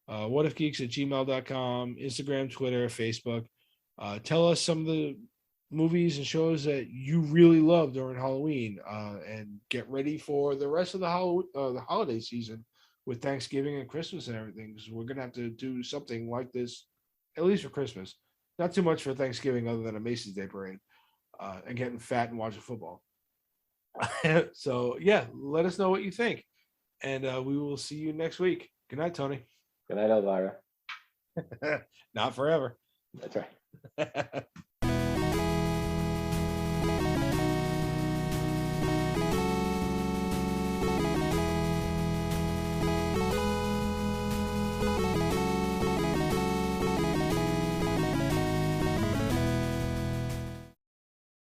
whatifgeeks@gmail.com, Instagram, Twitter, Facebook. Tell us some of the movies and shows that you really love during Halloween, and get ready for the rest of the holiday season with Thanksgiving and Christmas and everything, because we're gonna have to do something like this at least for Christmas. Not too much for Thanksgiving other than a Macy's Day Parade, and getting fat and watching football. So yeah, let us know what you think, and we will see you next week. Good night, Tony. Good night, Elvira. Not forever. That's right.